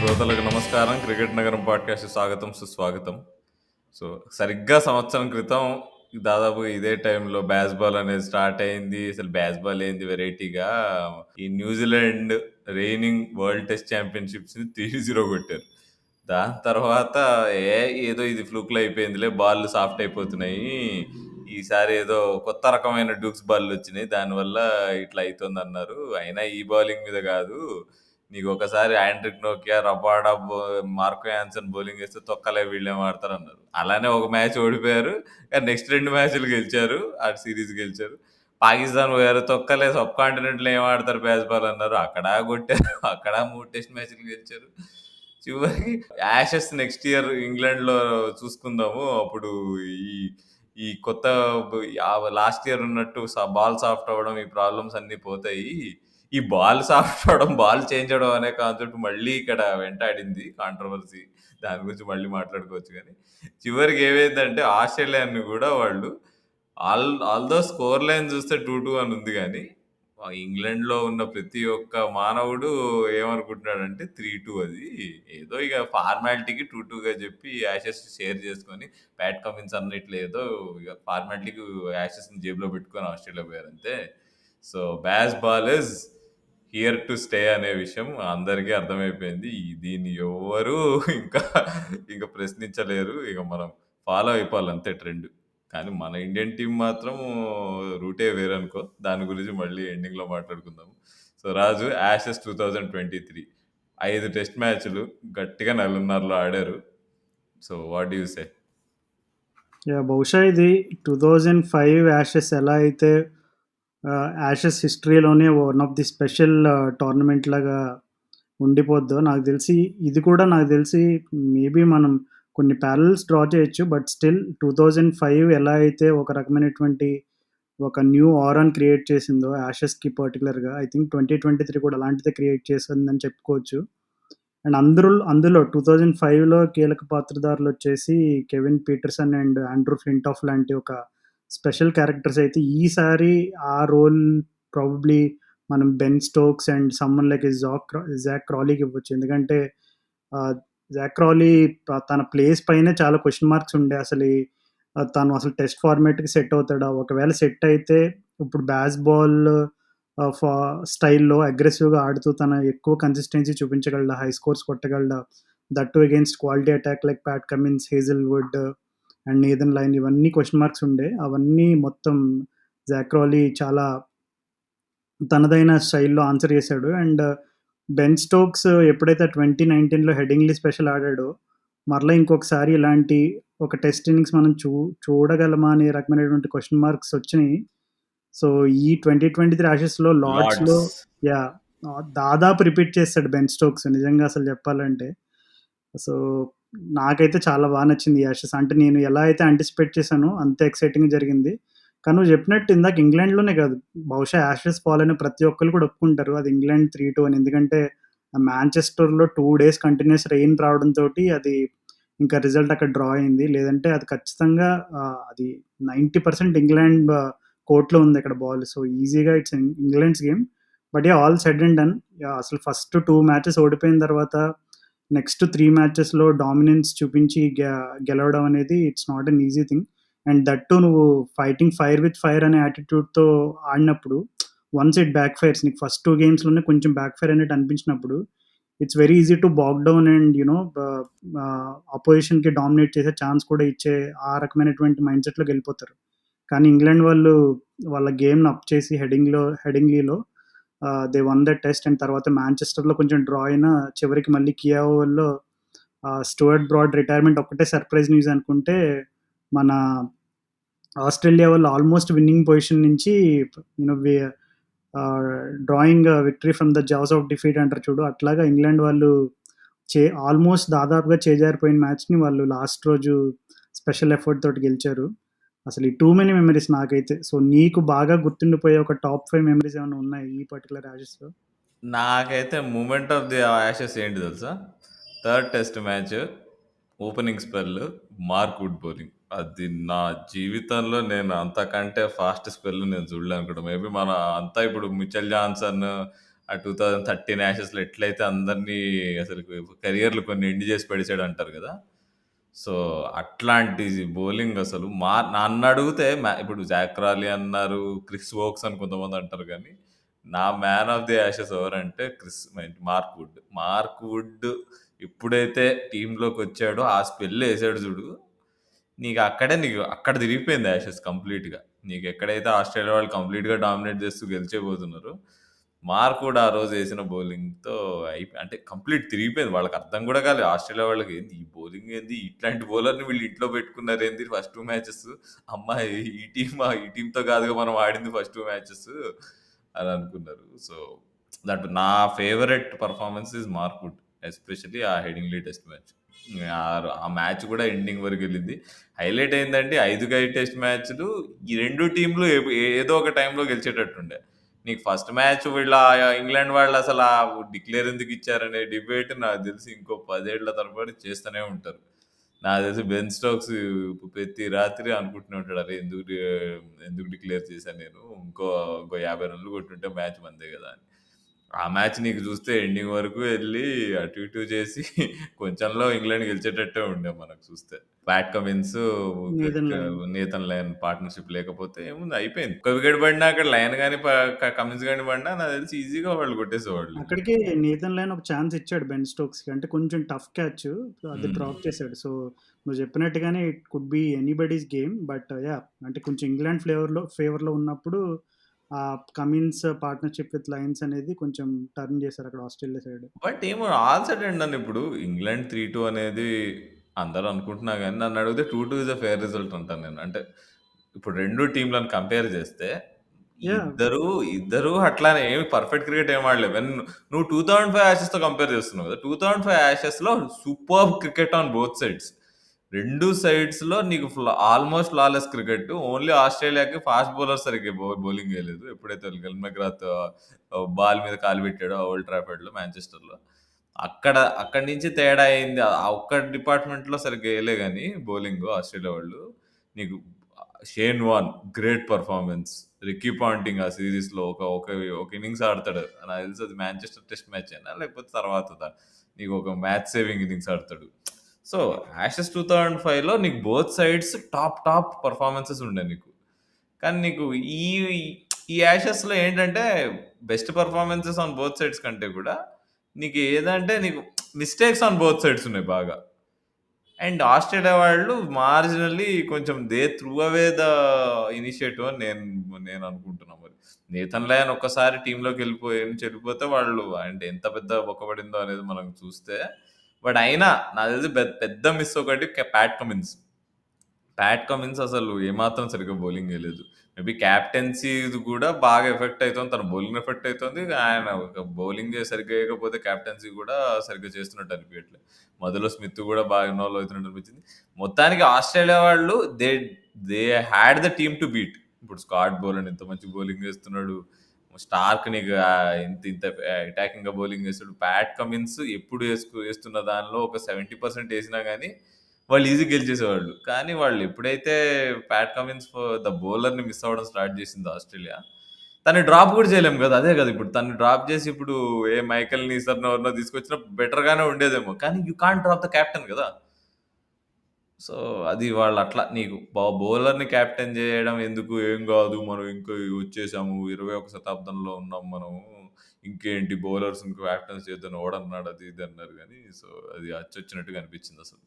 శ్రోతలకు నమస్కారం. క్రికెట్ నగరం పాడ్కాస్ట్ స్వాగతం, సుస్వాగతం. సో సరిగ్గా సంవత్సరం క్రితం దాదాపు ఇదే టైంలో బ్యాస్బాల్ అనేది స్టార్ట్ అయింది. అసలు బ్యాస్బాల్ ఏంది వెరైటీగా ఈ న్యూజిలాండ్ రెయినింగ్ వరల్డ్ టెస్ట్ ఛాంపియన్షిప్స్ని 3-0 కొట్టారు. దాని తర్వాత ఏదో ఇది ఫ్లూక్లో అయిపోయిందిలే, బాల్ సాఫ్ట్ అయిపోతున్నాయి, ఈసారి ఏదో కొత్త రకమైన డూక్స్ బాల్ వచ్చినాయి, దానివల్ల ఇట్లా అవుతుంది అన్నారు. అయినా ఈ బౌలింగ్ మీద కాదు, నీకు ఒకసారి Anrich Nokia, Rabada, Marco Jansen bowling వేస్తే తొక్కలే వీళ్ళేం ఆడతారు అన్నారు. అలానే ఒక మ్యాచ్ ఓడిపోయారు, కానీ నెక్స్ట్ 2 మ్యాచ్లు గెలిచారు, ఆ సిరీస్ గెలిచారు. పాకిస్తాన్ పోయారు, తొక్కలే సబ్ కాంటినెంట్లో ఏం ఆడతారు బేస్బాల్ అన్నారు, అక్కడ కొట్టారు, అక్కడ 3 టెస్ట్ మ్యాచ్లు గెలిచారు. చివరికి యాషెస్ నెక్స్ట్ ఇయర్ ఇంగ్లాండ్లో చూసుకుందాము, అప్పుడు ఈ ఈ కొత్త లాస్ట్ ఇయర్ ఉన్నట్టు బాల్ సాఫ్ట్ అవ్వడం, ఈ ప్రాబ్లమ్స్ అన్నీ పోతాయి, ఈ బాల్ సాఫ్ట్ అవడం, బాల్ చేంజ్ అవడం అనే కాన్సెప్ట్ మళ్ళీ ఇక్కడ వెంటాడింది, కాంట్రవర్సీ. దాని గురించి మళ్ళీ మాట్లాడుకోవచ్చు. కానీ చివరికి ఏమైందంటే ఆస్ట్రేలియాని కూడా వాళ్ళు ఆల్దో స్కోర్ లైన్ చూస్తే 2-2 అని ఉంది, కానీ ఇంగ్లాండ్లో ఉన్న ప్రతి ఒక్క మానవుడు ఏమనుకుంటున్నాడంటే 3-2 అది ఏదో ఇక ఫార్మాలిటీకి 2-2గా చెప్పి యాషెస్ షేర్ చేసుకొని ప్యాట్ కమిన్స్ అన్న ఇట్లా ఏదో ఇక ఫార్మాలిటీకి యాషెస్ని జేబులో పెట్టుకొని ఆస్ట్రేలియా పోయారు అంతే. So bazball is here to stay అనే విషయం అందరికీ అర్థమైపోయింది. దీన్ని ఎవరు ఇంకా ఇంకా ప్రశ్నించలేరు. ఇక మనం ఫాలో అయిపోవాలి అంతే ట్రెండ్. కానీ మన ఇండియన్ టీం మాత్రం రూటే వేరనుకో. దాని గురించి మళ్ళీ ఎండింగ్‌లో మాట్లాడుకుందాము. సో రాజు, యాషెస్ 2023 5 టెస్ట్ మ్యాచ్‌లు గట్టిగా 4:30లో ఆడారు. So what do you say? బహుశా ఇది 2005 యాషెస్ ఎలా అయితే యాషెస్ హిస్టరీలోనే one of the special tournament లాగా ఉండిపోద్దో నాకు తెలిసి, ఇది కూడా నాకు తెలిసి మేబీ మనం కొన్ని ప్యారలల్స్ డ్రా చేయొచ్చు. బట్ స్టిల్ 2005 ఎలా అయితే ఒక రకమైనటువంటి ఒక న్యూ ఆరాని క్రియేట్ చేసిందో యాషెస్‌కి పర్టిక్యులర్‌గా, ఐ థింక్ 2023 కూడా అలాంటిదే క్రియేట్ చేసిందని చెప్పుకోవచ్చు. అండ్ అందులో 2005లో కీలక పాత్రధారులొచ్చేసి Kevin Pietersen and Andrew Flintoff లాంటి ఒక స్పెషల్ క్యారెక్టర్స్ అయితే, ఈసారి ఆ రోల్ ప్రాబబ్లీ మనం Ben Stokes and someone like Jack క్రాలీకి ఇవ్వచ్చు. ఎందుకంటే ఆహ్, జాక్ క్రాలీ తన ప్లేస్ పైనే చాలా క్వెషన్ మార్క్స్ ఉండే. తను అసలు టెస్ట్ ఫార్మాట్‌కి సెట్ అవుతాడా? ఒకవేళ సెట్ అయితే ఇప్పుడు బాల్ ఫా స్టైల్‌లో అగ్రెసివ్‌గా ఆడుతూ తన ఎక్కువ కన్సిస్టెన్సీ చూపించగలడా? హై స్కోర్స్ కొట్టగలడా? That too against quality attack like Pat Cummins, Hazlewood and Nathan Lyon, ఇవన్నీ క్వెషన్ మార్క్స్ ఉండే. అవన్నీ మొత్తం జాక్ క్రాలీ చాలా తనదైన స్టైల్‌లో ఆన్సర్ చేశాడు. అండ్ బెన్ స్టోక్స్ ఎప్పుడైతే 2019లో హెడింగ్లీ స్పెషల్ ఆడాడో, మరలా ఇంకొకసారి ఇలాంటి ఒక టెస్ట్ ఇన్నింగ్స్ మనం చూడగలమా అనే రకమైనటువంటి క్వెషన్ మార్క్స్ వచ్చినియి. సో, ఈ 2023 యాషెస్‌లో లార్డ్స్‌లో లార్డ్స్. యాహ్! దాదాపు రిపీట్ చేసాడు బెన్ స్టోక్స్ నిజంగా అసలు చెప్పాలంటే. సో, నాకైతే చాలా నచ్చింది ఈ యాషెస్. అంటే నేను ఎలా అయితే యాంటిసిపేట్ చేశానో అంతే ఎక్సైటింగ్‌గా జరిగింది. కానీ నువ్వు చెప్పినట్టు ఇందాక ఇంగ్లాండ్‌లోనే కాదు, బహుశా యాషెస్ ఫాలో అయిన ప్రతి ఒక్కళ్ళు కూడా ఒప్పుకుంటారు అది ఇంగ్లాండ్ 3-2 అని. ఎందుకంటే మాంచెస్టర్‌లో 2 డేస్ కంటిన్యూయస్ రెయిన్ రావడంతోటి అది ఇంకా రిజల్ట్ అక్కడ డ్రా అయింది. లేదంటే అది ఖచ్చితంగా అది 90% ఇంగ్లాండ్ కోర్ట్‌లో ఉంది అక్కడ బాల్. సో, ఈజీగా it's England's game. But yeah! All said and done. Yeah! అసలు ఫస్ట్ 2 మ్యాచెస్ ఓడిపోయిన తర్వాత నెక్స్ట్ 3 మ్యాచెస్‌లో డామినెన్స్ చూపించి గెలవడం అనేది it's not an easy thing. And that too నువ్వు ఫైటింగ్ ఫైర్ విత్ ఫైర్ అనే యాటిట్యూడ్‌తో ఆడినప్పుడు వన్స్ ఇట్ బ్యాక్ ఫైర్స్, నీకు ఫస్ట్ 2 గేమ్స్‌లోనే కొంచెం బ్యాక్ ఫైర్ అన్నట్టు అనిపించినప్పుడు it's very easy to back down and అపోజిషన్‌కి డామినేట్ చేసే ఛాన్స్ కూడా ఇచ్చే ఆ రకమైనటువంటి మైండ్‌సెట్‌లోకి వెళ్ళిపోతారు. కానీ ఇంగ్లాండ్ వాళ్ళు వాళ్ళ గేమ్‌ని అప్ చేసి హెడింగ్లీలో they won the test. And తర్వాత మాంచెస్టర్‌లో కొంచెం డ్రా అయినా చివరికి మళ్ళీ కియావోలో స్టూవర్ట్ బ్రాడ్ రిటైర్మెంట్ ఒక్కటే సర్ప్రైజ్ న్యూస్ అనుకుంటే, మన ఆస్ట్రేలియా వాళ్ళు ఆల్మోస్ట్ విన్నింగ్ పొజిషన్ నుంచి you know we drawing victory from the jaws of defeat అంటారు చూడు, అట్లాగా ఇంగ్లాండ్ వాళ్ళు ఆల్మోస్ట్ దాదాపుగా చేజారిపోయిన మ్యాచ్‌ని వాళ్ళు లాస్ట్ రోజు స్పెషల్ ఎఫర్ట్ తోటి గెలిచారు. అసలు ఈ టూ మెనీ మెమోరీస్ నాకైతే. సో, నీకు బాగా గుర్తుండిపోయే ఒక టాప్ 5 మెమోరీస్ ఏమైనా ఉన్నాయా ఈ పర్టిక్యులర్ యాషెస్‌లో? నాకైతే మూమెంట్ ఆఫ్ ది యాషెస్ ఏంటి తెలుసా? Third test match opening spell Mark Wood bowling. అది నా జీవితంలో నేను అంతకంటే ఫాస్ట్ స్పెల్ నేను చూడలే అనుకుంటా. మేబీ మన అంతా ఇప్పుడు మిచెల్ జాన్సన్, ఆ 2013 యాషెస్‌లో ఎట్లయితే అందరినీ అసలు కెరియర్‌లు కొన్ని ఎండ్ చేసి పడేసాడు అంటారు కదా! సో, అట్లాంటి బౌలింగ్ అసలు నన్నడిగితే ఇప్పుడు జాక్ రాలీ అన్నారు, క్రిస్ వోక్స్ అని కొంతమంది అంటారు గానీ, నా మ్యాన్ ఆఫ్ ది యాషెస్ ఎవరంటే మార్క్ వుడ్. మార్క్ వుడ్ ఎప్పుడైతే టీమ్‌లోకొచ్చాడో ఆ స్పెల్ ఏసాడు చూడు, నీకు అక్కడ తిరిగిపోయింది యాషెస్ కంప్లీట్‌గా. నీకెక్కడైతే ఆస్ట్రేలియా వాళ్ళు కంప్లీట్‌గా డామినేట్ చేస్తూ గెలిచేయబోతున్నారో, మార్క్ వుడ్ ఆ రోజు ఏసిన బౌలింగ్‌తో అంటే కంప్లీట్ తిరిగిపోయింది. వాళ్ళకి అర్థం కూడా కాలేదు. ఆస్ట్రేలియా వాళ్ళకి ఏంది ఈ బౌలింగ్ ఏంది? ఇట్లాంటి బౌలర్‌ని వీళ్ళు ఇంట్లో పెట్టుకున్నారేంది ఫస్ట్ 2 మ్యాచెస్. అమ్మా! ఈ టీమ్‌తో కాదుగా మనం ఆడింది ఫస్ట్ 2 మ్యాచెస్ అని అనుకున్నారు. సో, నా favourite performance is Mark Wood. Especially ఆ హెడింగ్‌లీ టెస్ట్ మ్యాచ్. ఆ మ్యాచ్ కూడా ఎండింగ్ వరకు వెళ్ళింది. హైలైట్ ఏందంటే 5 టెస్ట్ మ్యాచ్‌లు ఈ 2 టీమ్‌లు ఏదో ఒక టైంలో గెలిచేటట్టుండే. నీకు ఫస్ట్ మ్యాచ్ ఇంగ్లాండ్ వాళ్ళు అసలు ఆ డిక్లేర్ ఎందుకు ఇచ్చారనే డిబేట్ నాకు తెలిసి ఇంకో 10 ఏళ్ల తరబడి చేస్తూనే ఉంటారు. నాకు తెలిసి బెన్ స్టోక్స్ ప్రతి రాత్రి అనుకుంటూనే ఉంటాడు. అరే ఎందుకు డిక్లేర్ చేశాను నేను. ఇంకో 50 రన్‌లు కొట్టుంటే మ్యాచ్ మనదే కదా అని. ఆ మ్యాచ్ నీకు చూస్తే ఎండింగ్ వరకు వెళ్ళి అటు ఇటు చేసి కొంచెంలో ఇంగ్లాండ్ గెలిచేటట్టే ఉండే మనకు చూస్తే. Pat Cummins, Nathan Lyon. Nathan Lyon partnership లేకపోతే ఏముంది అయిపోయింది. ఒక వికెట్ పడినా అక్కడ లయన్ గాని, కమిన్స్ గాని పడినా నాకు తెలిసి ఈజీగా వాళ్ళు కొట్టేసేవాళ్ళు ఇంకా. అక్కడికి నీథన్ లయన్ ఒక ఛాన్స్ ఇచ్చాడు బెన్ స్టోక్స్‌కి. అంటే కొంచెం టఫ్ క్యాచ్. అది హ్మ్. డ్రాప్ చేశాడు. సో, నువ్వు చెప్పినట్టుగానే it could be anybody's game. But yeah! అంటే కొంచెం ఇంగ్లాండ్ ఫేవర్‌లో ఉన్నప్పుడు కమిన్స్ పార్ట్నర్‌షిప్ విత్ లయన్స్ అనేది కొంచెం టర్న్ చేశారు అక్కడ ఆస్ట్రేలియా సైడ్. బట్ ఏమో ఆల్ సైడ్ నన్ను ఇప్పుడు ఇంగ్లాండ్ 3-2 అనేది అందరూ అనుకుంటున్నా గానీ నన్నడిగితే 2-2 ఈస్ ఎ ఫెయిర్ రిజల్ట్ అంటాను నేను. అంటే ఇప్పుడు 2 టీమ్‌లను కంపేర్ చేస్తే యాహ్! ఇద్దరు అట్లానే ఏమి పర్ఫెక్ట్ క్రికెట్ ఏమి ఆడలేదు. నువ్వు 2005 యాషెస్‌తో కంపేర్ చేస్తున్నావు కదా! 2005 యాషెస్‌లో superb cricket on both sides. 2 సైడ్స్‌లో నీకు ఆల్మోస్ట్ ఫ్లాలెస్ క్రికెట్. ఓన్లీ ఆస్ట్రేలియాకి ఫాస్ట్ బౌలర్స్ సరిగ్గా బౌలింగ్ వేయలేదు. ఎప్పుడైతే గెల్ మెగ్రాత్ బాల్ మీద కాలు పెట్టాడో ఓల్డ్ ట్రాఫర్డ్‌లో, మాంచెస్టర్‌లో. అక్కడి నుంచి తేడా అయింది. ఆ ఒక్క డిపార్ట్‌మెంట్‌లో సరిగ్గా వేయలే గాని బౌలింగ్ ఆస్ట్రేలియా వాళ్ళు. నీకు Shane Warne great performance. Ricky Ponting ఆ సీరీస్‌లో ఒక ఇన్నింగ్స్ ఆడతాడు. నాకు తెలిసి అది మాంచెస్టర్ టెస్ట్ మ్యాచేనా లేకపోతే తర్వాతదా? నీకు ఒక మ్యాచ్ సేవింగ్ ఇన్నింగ్స్ ఆడతాడు. సో, యాషెస్ 2005లో నీకు బోత్ సైడ్స్ టాప్ పెర్ఫార్మన్సెస్ ఉండే నీకు. కానీ నీకు ఈ ఈ యాషెస్‌లో ఏంటంటే best performances on both sides కంటే కూడా నీకు ఏదంటే నీకు మిస్టేక్స్ ఆన్ బోత్ సైడ్స్ ఉన్నాయి బాగా. అండ్ ఆస్ట్రేలియా వాళ్ళు మార్జినల్లీ కొంచెం త్రూ అవే ద ఇనిషియేటివ్ అని నేను అనుకుంటున్నా మరి. నేథన్ లయన్ ఒక్కసారి టీమ్‌లోకి చెడిపోతే వాళ్ళు అంటే ఎంత పెద్ద బొక్కపడిందో అనేది మనం చూస్తే. బట్ అయినా నాకు తెలిసి పెద్ద మిస్ ఒకటి ప్యాట్ కమిన్స్. ప్యాట్ కమిన్స్ అసలు ఏమాత్రం సరిగ్గా బౌలింగ్ వేయలేదు. మేబీ క్యాప్టెన్సీ కూడా బాగా ఎఫెక్ట్ అయితుంది. తన బౌలింగ్ ఎఫెక్ట్ అయితుంది. ఆయన బౌలింగ్ సరిగ్గా వేయకపోతే క్యాప్టెన్సీ కూడా సరిగ్గా చేస్తున్నట్టు అనిపించట్లేదు. మధ్యలో స్మిత్ కూడా బాగా ఇన్వాల్వ్ అవుతున్నట్టు అనిపించింది. మొత్తానికి ఆస్ట్రేలియా వాళ్ళు they had the team to beat. ఇప్పుడు స్కాట్ బోలన్ ఎంత మంచి బౌలింగ్ వేస్తున్నాడు. స్టార్క్ నీకు ఇంత అటాకింగ్ గా బౌలింగ్ వేస్తాడు. ప్యాట్ కమిన్స్ ఎప్పుడు వేస్తున్న దానిలో ఒక 70% వేసినా కానీ వాళ్ళు ఈజీ గెలిచేసేవాళ్ళు. కానీ వాళ్ళు ఎప్పుడైతే ప్యాట్ కమిన్స్ ద బౌలర్‌ని మిస్ అవ్వడం స్టార్ట్ చేసిందో ఆస్ట్రేలియా, తనని డ్రాప్ కూడా చేయలేము కదా! అదే కదా! ఇప్పుడు తనని డ్రాప్ చేసి ఇప్పుడు మైకెల్ నీసర్‌నో ఎవరినో తీసుకొచ్చినా బెటర్‌గానే ఉండేదేమో. కానీ you can't drop the captain కదా! సో, అది వాళ్ళట్లా నీకు బౌలర్‌ని కెప్టెన్ చేయడం ఎందుకు? ఏం గాదు. మనం ఇంకా వచ్చేసాము. 21వ శతాబ్దంలో ఉన్నాం మనము. ఇంకేంటి బౌలర్స్ ఇంక కెప్టెన్స్ చేద్దాం ఎవడన్నాడు అది ఇది అన్నారు గానీ, సో, అది అచ్చొచ్చినట్టుగా అనిపించిందసలు.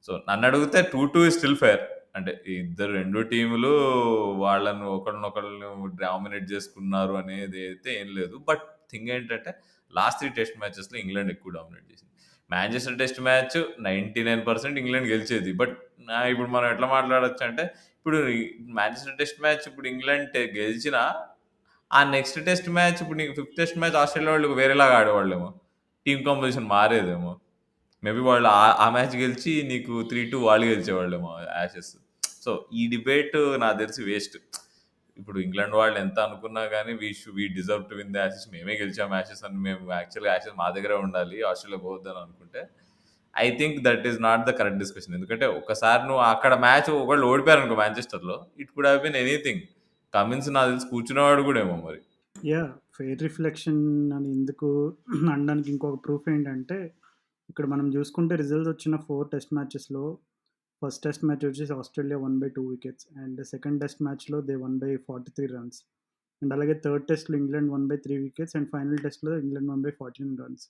సో, నన్నడిగితే 2-2 ఈస్ స్టిల్ ఫెయిర్. అంటే ఈ 2 టీములు వాళ్ళని ఒకళ్ళనొకళ్ళు డామినేట్ చేసుకున్నారు అనేది అయితే ఏం లేదు. బట్ థింగ్ ఏంటంటే లాస్ట్ 3 టెస్ట్ మ్యాచెస్‌లో ఇంగ్లాండ్ ఎక్కువ డామినేట్ చేసింది. మాంచెస్టర్ టెస్ట్ మ్యాచ్ 99% ఇంగ్లాండ్ గెలిచేది. బట్ ఇప్పుడు మనం ఎట్లా మాట్లాడొచ్చు అంటే, ఇప్పుడు మాంచెస్టర్ టెస్ట్ మ్యాచ్ ఇప్పుడు ఇంగ్లాండ్ గెలిచినా, ఆ నెక్స్ట్ టెస్ట్ మ్యాచ్ ఇప్పుడు నీకు ఫిఫ్త్ టెస్ట్ మ్యాచ్ ఆస్ట్రేలియా వాళ్ళు వేరేలాగా ఆడేవాళ్ళేమో. టీమ్ కాంపోజిషన్ మారేదేమో. మేబీ వాళ్ళు ఆ మ్యాచ్ గెలిచి నీకు 3-2 వాళ్ళు గెలిచేవాళ్ళేమో యాషెస్. సో, ఈ డిబేట్ నాకు తెలిసి వేస్ట్. ఇప్పుడు ఇంగ్లాండ్ వాళ్ళు ఎంత అనుకున్నా గానీ we deserve to win the Ashes. మేమే గెలిచాం యాషెస్ అని మేము యాక్చువల్‌గా యాషెస్ మా దగ్గరే ఉండాలి. ఆస్ట్రేలియా పోవద్దని అనుకుంటే, I think that is not the correct discussion. ఎందుకంటే ఒక్కసారి నువ్వు అక్కడ మ్యాచ్ ఒకళ్ళు ఓడిపోయారనుకో మాంచెస్టర్‌లో, it could have been anything. Cummins నాకు తెలిసి కూర్చునేవాడు కూడా ఏమో మరి. యాహ్! ఫెయిర్ రిఫ్లెక్షన్ అని ఎందుకు అనడానికి ఇంకొక ప్రూఫ్ ఏంటంటే, ఇక్కడ మనం జూసుకుంటే రిజల్ట్స్ వచ్చిన 4 టెస్ట్ మ్యాచెస్‌లో ఫస్ట్ టెస్ట్ మ్యాచ్ వచ్చేసి Australia won by 2 wickets. And second test మ్యాచ్‌లో they won by 43 runs. And అలాగే థర్డ్ టెస్ట్‌లో England won by 3 wickets. And final టెస్ట్‌లో England won by 14 runs.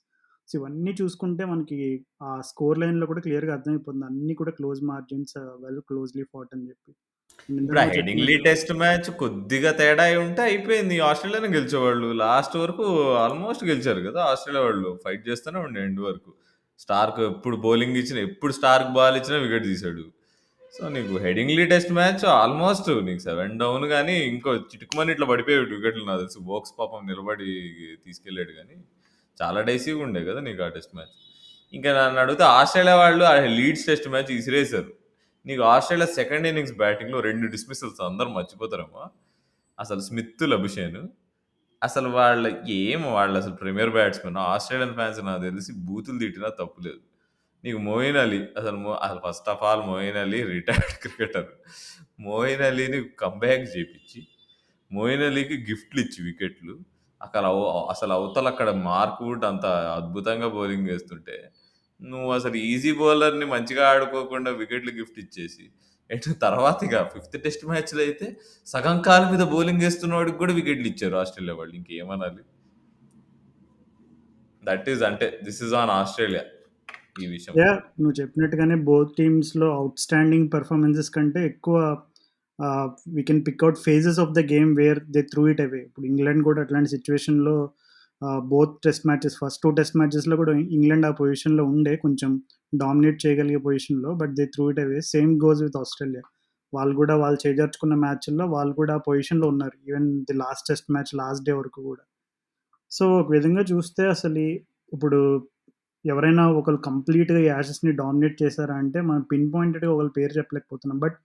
So, ఇవన్నీ చూసుకుంటే మనకి ఆ స్కోర్ లైన్‌లో కూడా క్లియర్‌గా అర్థమైపోతుంది. అన్నీ కూడా close margins, well closely fought అని జెప్పి. అండ్ ఇందాక ఇప్పుడు ఆ నువ్వు హెడింగ్లీ చెప్పినట్టు టెస్ట్ మ్యాచ్ కొద్దిగా తేడా అయి ఉంటే అయిపోయింది. ఆస్ట్రేలియానే గెలిచేవాళ్ళు. లాస్ట్ వరకు ఆల్మోస్ట్ గెలిచారు కదా ఆస్ట్రేలియా వాళ్ళు. ఫైట్ చేస్తూనే ఉండే ఎండ్ వరకు. స్టార్క్ ఎప్పుడు బౌలింగ్ ఇచ్చినా, ఎప్పుడు స్టార్క్ బాల్ ఇచ్చినా వికెట్ తీశాడు. సో నీకు హెడింగ్లీ టెస్ట్ మ్యాచ్ ఆల్మోస్ట్ నీకు 7 డౌన్ కానీ ఇంకో చిటుకుమని ఇట్లా పడిపోయాడు వికెట్లు నాకు తెలుసు. బోక్స్ పాపం నిలబడి తీసుకెళ్ళాడు కానీ చాలా డైసీగా ఉండే కదా నీకు ఆ టెస్ట్ మ్యాచ్. ఇంకా నన్ను అడిగితే ఆస్ట్రేలియా వాళ్ళు ఆ లీడ్స్ టెస్ట్ మ్యాచ్ ఇసిరేశారు. నీకు ఆస్ట్రేలియా సెకండ్ ఇన్నింగ్స్ బ్యాటింగ్లో 2 డిస్మిసల్స్ అందరూ మర్చిపోతారేమో. అసలు స్మిత్, లబుషేన్ అసలు వాళ్ళు అసలు ప్రీమియర్ బ్యాట్స్మెన్. ఆస్ట్రేలియన్ ఫ్యాన్స్ నాకు తెలిసి బూతులు తిట్టినా తప్పులేదు. నీకు మోయిన్ అలీ అసలు first of all Moeen Ali retired cricketer. Moeen అలీని కంబ్యాక్ చేపించి మోయిన్ అలీకి గిఫ్ట్లు ఇచ్చి వికెట్లు అసలు అవతల అక్కడ మార్క్ వుడ్ అంత అద్భుతంగా బౌలింగ్ వేస్తుంటే నువ్వు అసలు ఈజీ బౌలర్ని మంచిగా ఆడుకోకుండా వికెట్లు గిఫ్ట్ ఇచ్చేసి ఎటు తర్వాత ఇక ఫిఫ్త్ టెస్ట్ మ్యాచ్లో అయితే సగం కాలం మీద బౌలింగ్ వేస్తున్న వాడికి కూడా వికెట్లు ఇచ్చారు ఆస్ట్రేలియా వాళ్ళు. ఇంకేమనాలి. అంటే దిస్ ఇస్ ఆన్ ఆస్ట్రేలియా ఈ విషయం. నువ్వు చెప్పినట్టుగానే బోత్ టీమ్స్‌లో ఔట్‌స్టాండింగ్ పెర్ఫార్మన్సెస్ కంటే ఎక్కువ we can pick out phases of the game where they threw it away. ఇప్పుడు ఇంగ్లాండ్ కూడా అట్లాంటి సిట్యుయేషన్‌లో both test matches first 2 test మ్యాచెస్‌లో కూడా ఇంగ్లాండ్ ఆ పొజిషన్‌లో ఉండే కొంచెం డామినేట్ చేయగలిగే పొజిషన్‌లో. But they threw it away. Same goes with Australia. వాళ్ళు చేజార్చుకున్న మ్యాచ్‌ల్లో వాళ్ళు కూడా ఆ పొజిషన్‌లో ఉన్నారు. Even the last test match last day వరకు కూడా. సో, ఒక విధంగా చూస్తే ఇప్పుడు ఎవరైనా ఒకళ్ళు కంప్లీట్‌గా ఈ యాషెస్‌ని డామినేట్ చేశారా అంటే, మనం పిన్ పాయింటెడ్‌గా ఒకళ్ళ పేరు చెప్పలేకపోతున్నాం. But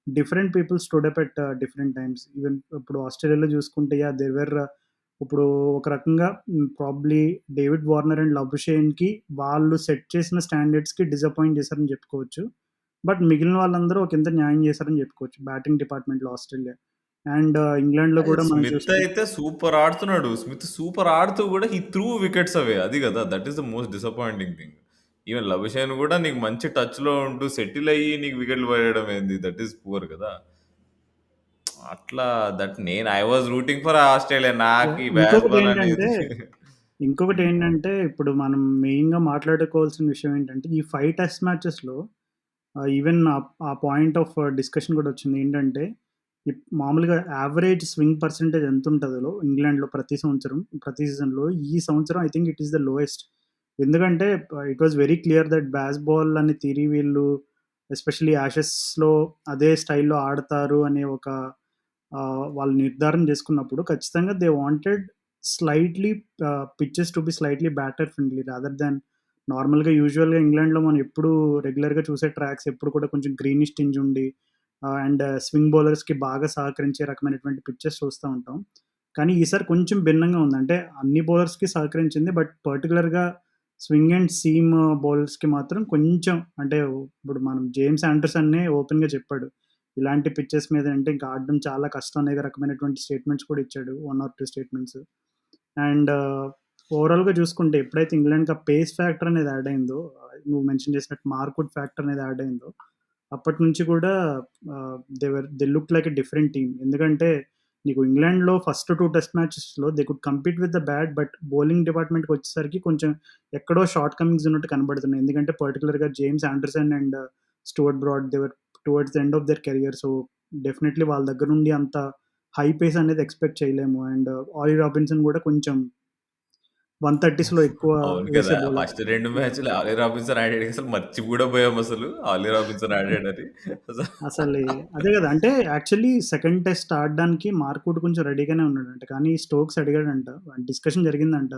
different people stood up at different times. Even ఇప్పుడు ఆస్ట్రేలియాలో చూసుకుంటే దేర్ వర్ ఇప్పుడు ఒక రకంగా ప్రాబబ్లీ డేవిడ్ వార్నర్ అండ్ లబుషేన్‌కి వాళ్ళు సెట్ చేసిన స్టాండర్డ్స్‌కి డిసప్పాయింట్ చేశారని చెప్పుకోవచ్చు. బట్ మిగిలిన వాళ్ళందరూ ఒకింత న్యాయం చేశారని చెప్పుకోవచ్చు. బ్యాటింగ్ డిపార్ట్‌మెంట్‌లో ఆస్ట్రేలియా. అండ్ ఇంగ్లాండ్‌లో అదే కూడా మనం స్మిత్ చూసుకుంటే అయితే సూపర్ ఆడుతున్నాడు. స్మిత్ సూపర్ ఆడుతూ కూడా హీ త్రూ వికెట్స్ అవే. అది కదా that is the most disappointing thing. Even Labuschagne కూడా నీకు మంచి టచ్‌లో ఉంటూ సెటిల్ అయ్యి నీకు వికెట్లు పడేయడం ఏంది దట్ ఈస్ పువర్ కదా. అట్లా I was rooting for Australia. నాకు యాహ్! ఈ బ్యాస్ బాల్ అనేది ఇంకొకటేంటంటే, ఇప్పుడు మనం మెయిన్‌గా మాట్లాడుకోవాల్సిన విషయం ఏంటంటే, ఈ 5 టెస్ట్ మ్యాచెస్‌లో ఈవెన్ ఆ పాయింట్ ఆఫ్ డిస్కషన్ కూడా వచ్చింది. ఏంటంటే, మామూలుగా యావరేజ్ స్వింగ్ పర్సెంటేజ్ ఎంతుంటదో ఇంగ్లాండ్‌లో ప్రతి సీజన్‌లో ఈ సంవత్సరం I think it is the lowest. ఎందుకంటే, it was very clear that bazball అనే థియరీ వీళ్ళు ఎస్పెషల్లీ యాషెస్‌లో అదే స్టైల్‌లో ఆడతారు అనే ఒక వాళ్ళు నిర్ధారణ చేసుకున్నప్పుడు ఖచ్చితంగా they wanted slightly pitches to be slightly batter friendly rather than నార్మల్‌గా యూజువల్‌గా ఇంగ్లాండ్‌లో మనం ఎప్పుడు రెగ్యులర్‌గా చూసే ట్రాక్స్ ఎప్పుడు కూడా కొంచెం గ్రీనిష్ టింజ్ ఉండి అండ్ స్వింగ్ బౌలర్స్‌కి బాగా సహకరించే రకమైనటువంటి పిచెస్ చూస్తా ఉంటాం. కానీ ఈసారి కొంచెం భిన్నంగా ఉంది. అంటే అన్ని బౌలర్స్‌కి సహకరించింది. బట్ పర్టిక్యులర్‌గా స్వింగ్ అండ్ సీమ్ బౌలర్స్‌కి మాత్రం కొంచెం అంటే ఇప్పుడు మనం జేమ్స్ ఆండర్సన్‌నే ఓపెన్‌గా చెప్పాడు. ఇలాంటి పిచెస్ మీద అంటే ఇంకా ఆడడం చాలా కష్టం అనే రకమైనటువంటి స్టేట్మెంట్స్ కూడా ఇచ్చాడు. 1 ఆర్ 2 స్టేట్మెంట్స్. అండ్ ఓవరాల్‌గా చూసుకుంటే ఎప్పుడైతే ఇంగ్లాండ్‌కి ఆ పేస్ ఫ్యాక్టర్ అనేది యాడ్ అయిందో, నువ్వు మెన్షన్ చేసినట్టు మార్క్‌వుడ్ ఫ్యాక్టర్ అనేది యాడ్ అయిందో, అప్పటినుంచి కూడా they look like a different team. ఎందుకంటే నీకు ఇంగ్లాండ్‌లో ఫస్ట్ 2 టెస్ట్ మ్యాచెస్‌లో they could compete with the bat. But bowling డిపార్ట్‌మెంట్‌కొచ్చేసరికి కొంచెం ఎక్కడో షార్ట్ కమింగ్స్ ఉన్నట్టు కనబడుతున్నాయి. ఎందుకంటే పర్టిక్యులర్‌గా James Anderson and Stuart Broad they were towards the end of their career. So, డెఫినైట్‌లీ వాళ్ళ దగ్గర నుండి అంత హై పేస్ అనేది ఎక్స్‌పెక్ట్ చేయలేము. అండ్ ఆలీ రాబిన్సన్ కూడా కొంచెం 130స్‌లో ఎక్కువ అవును కదా. వేసే బౌలర్. ఫస్ట్ 2 మ్యాచ్‌లు ఆలీ రాబిన్సన్ ఆడాడు. అసలు మర్చి కూడా పోయాం అసలు. ఆలీ రాబిన్సన్ ఆడాడని. అసలు అసలు అదే గదా! అంటే యాక్చువల్లీ సెకండ్ టెస్ట్ ఆడడానికి మార్క్‌వుడ్ కొంచెం రెడీగానే ఉన్నాడంట. కానీ స్టోక్స్ అడిగాడంట. డిస్కషన్ జరిగిందంట.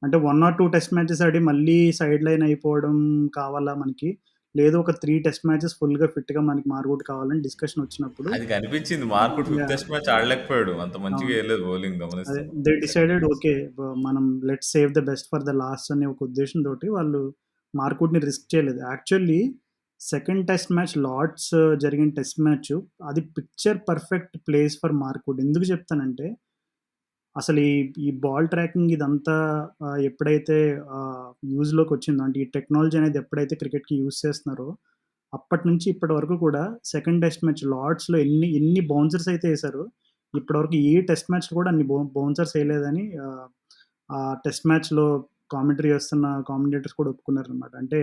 అంటే 1 ఆర్ 2 టెస్ట్ మ్యాచెస్ ఆడి మళ్ళీ సైడ్ లైన్ అయిపోవడం కావాలా మనకి? లేదు ఒక 3 టెస్ట్ మ్యాచెస్ ఫుల్‌గా ఫిట్‌గా మనకి మార్క్‌వుడ్ కావాలని డిస్కషన్ వచ్చినప్పుడు అది కనిపించింది. Mark Wood fifth yeah! Test match ఆడలేకపోయాడు. అంత మంచిగా అవును. వేయలేదు బౌలింగ్ అదే గమనిస్తే మనం they second decided innings. Okay. మనం let's save the best for the last అనే ఒక ఉద్దేశంతోటి వాళ్ళు మార్క్‌వుడ్‌ని రిస్క్ చేయలేదు. Actually second test match Lord's జరిగిన టెస్ట్ మ్యాచ్ అది పిక్చర్ పర్ఫెక్ట్ ప్లేస్ ఫర్ మార్క్‌వుడ్. ఎందుకు చెప్తానంటే అసలు ఈ బాల్ ట్రాకింగ్ ఇదంతా ఎప్పుడైతే యూజ్‌లోకొచ్చిందో, అంటే ఈ టెక్నాలజీ అనేది ఎప్పుడైతే క్రికెట్‌కి యూజ్ చేస్తున్నారో, అప్పటినుంచి ఇప్పటి వరకు కూడా సెకండ్ టెస్ట్ మ్యాచ్ లార్డ్స్‌లో ఎన్ని బౌన్సర్స్ అయితే ఎసారో, ఇప్పటివరకు ఏ టెస్ట్ మ్యాచ్‌లో కూడా అన్ని బౌన్సర్స్ ఎయలేదని ఆ టెస్ట్ మ్యాచ్‌లో కామెంటరీ చేస్తున్న కామెంటేటర్స్ కూడా ఒప్పుకున్నారనమాట. అంటే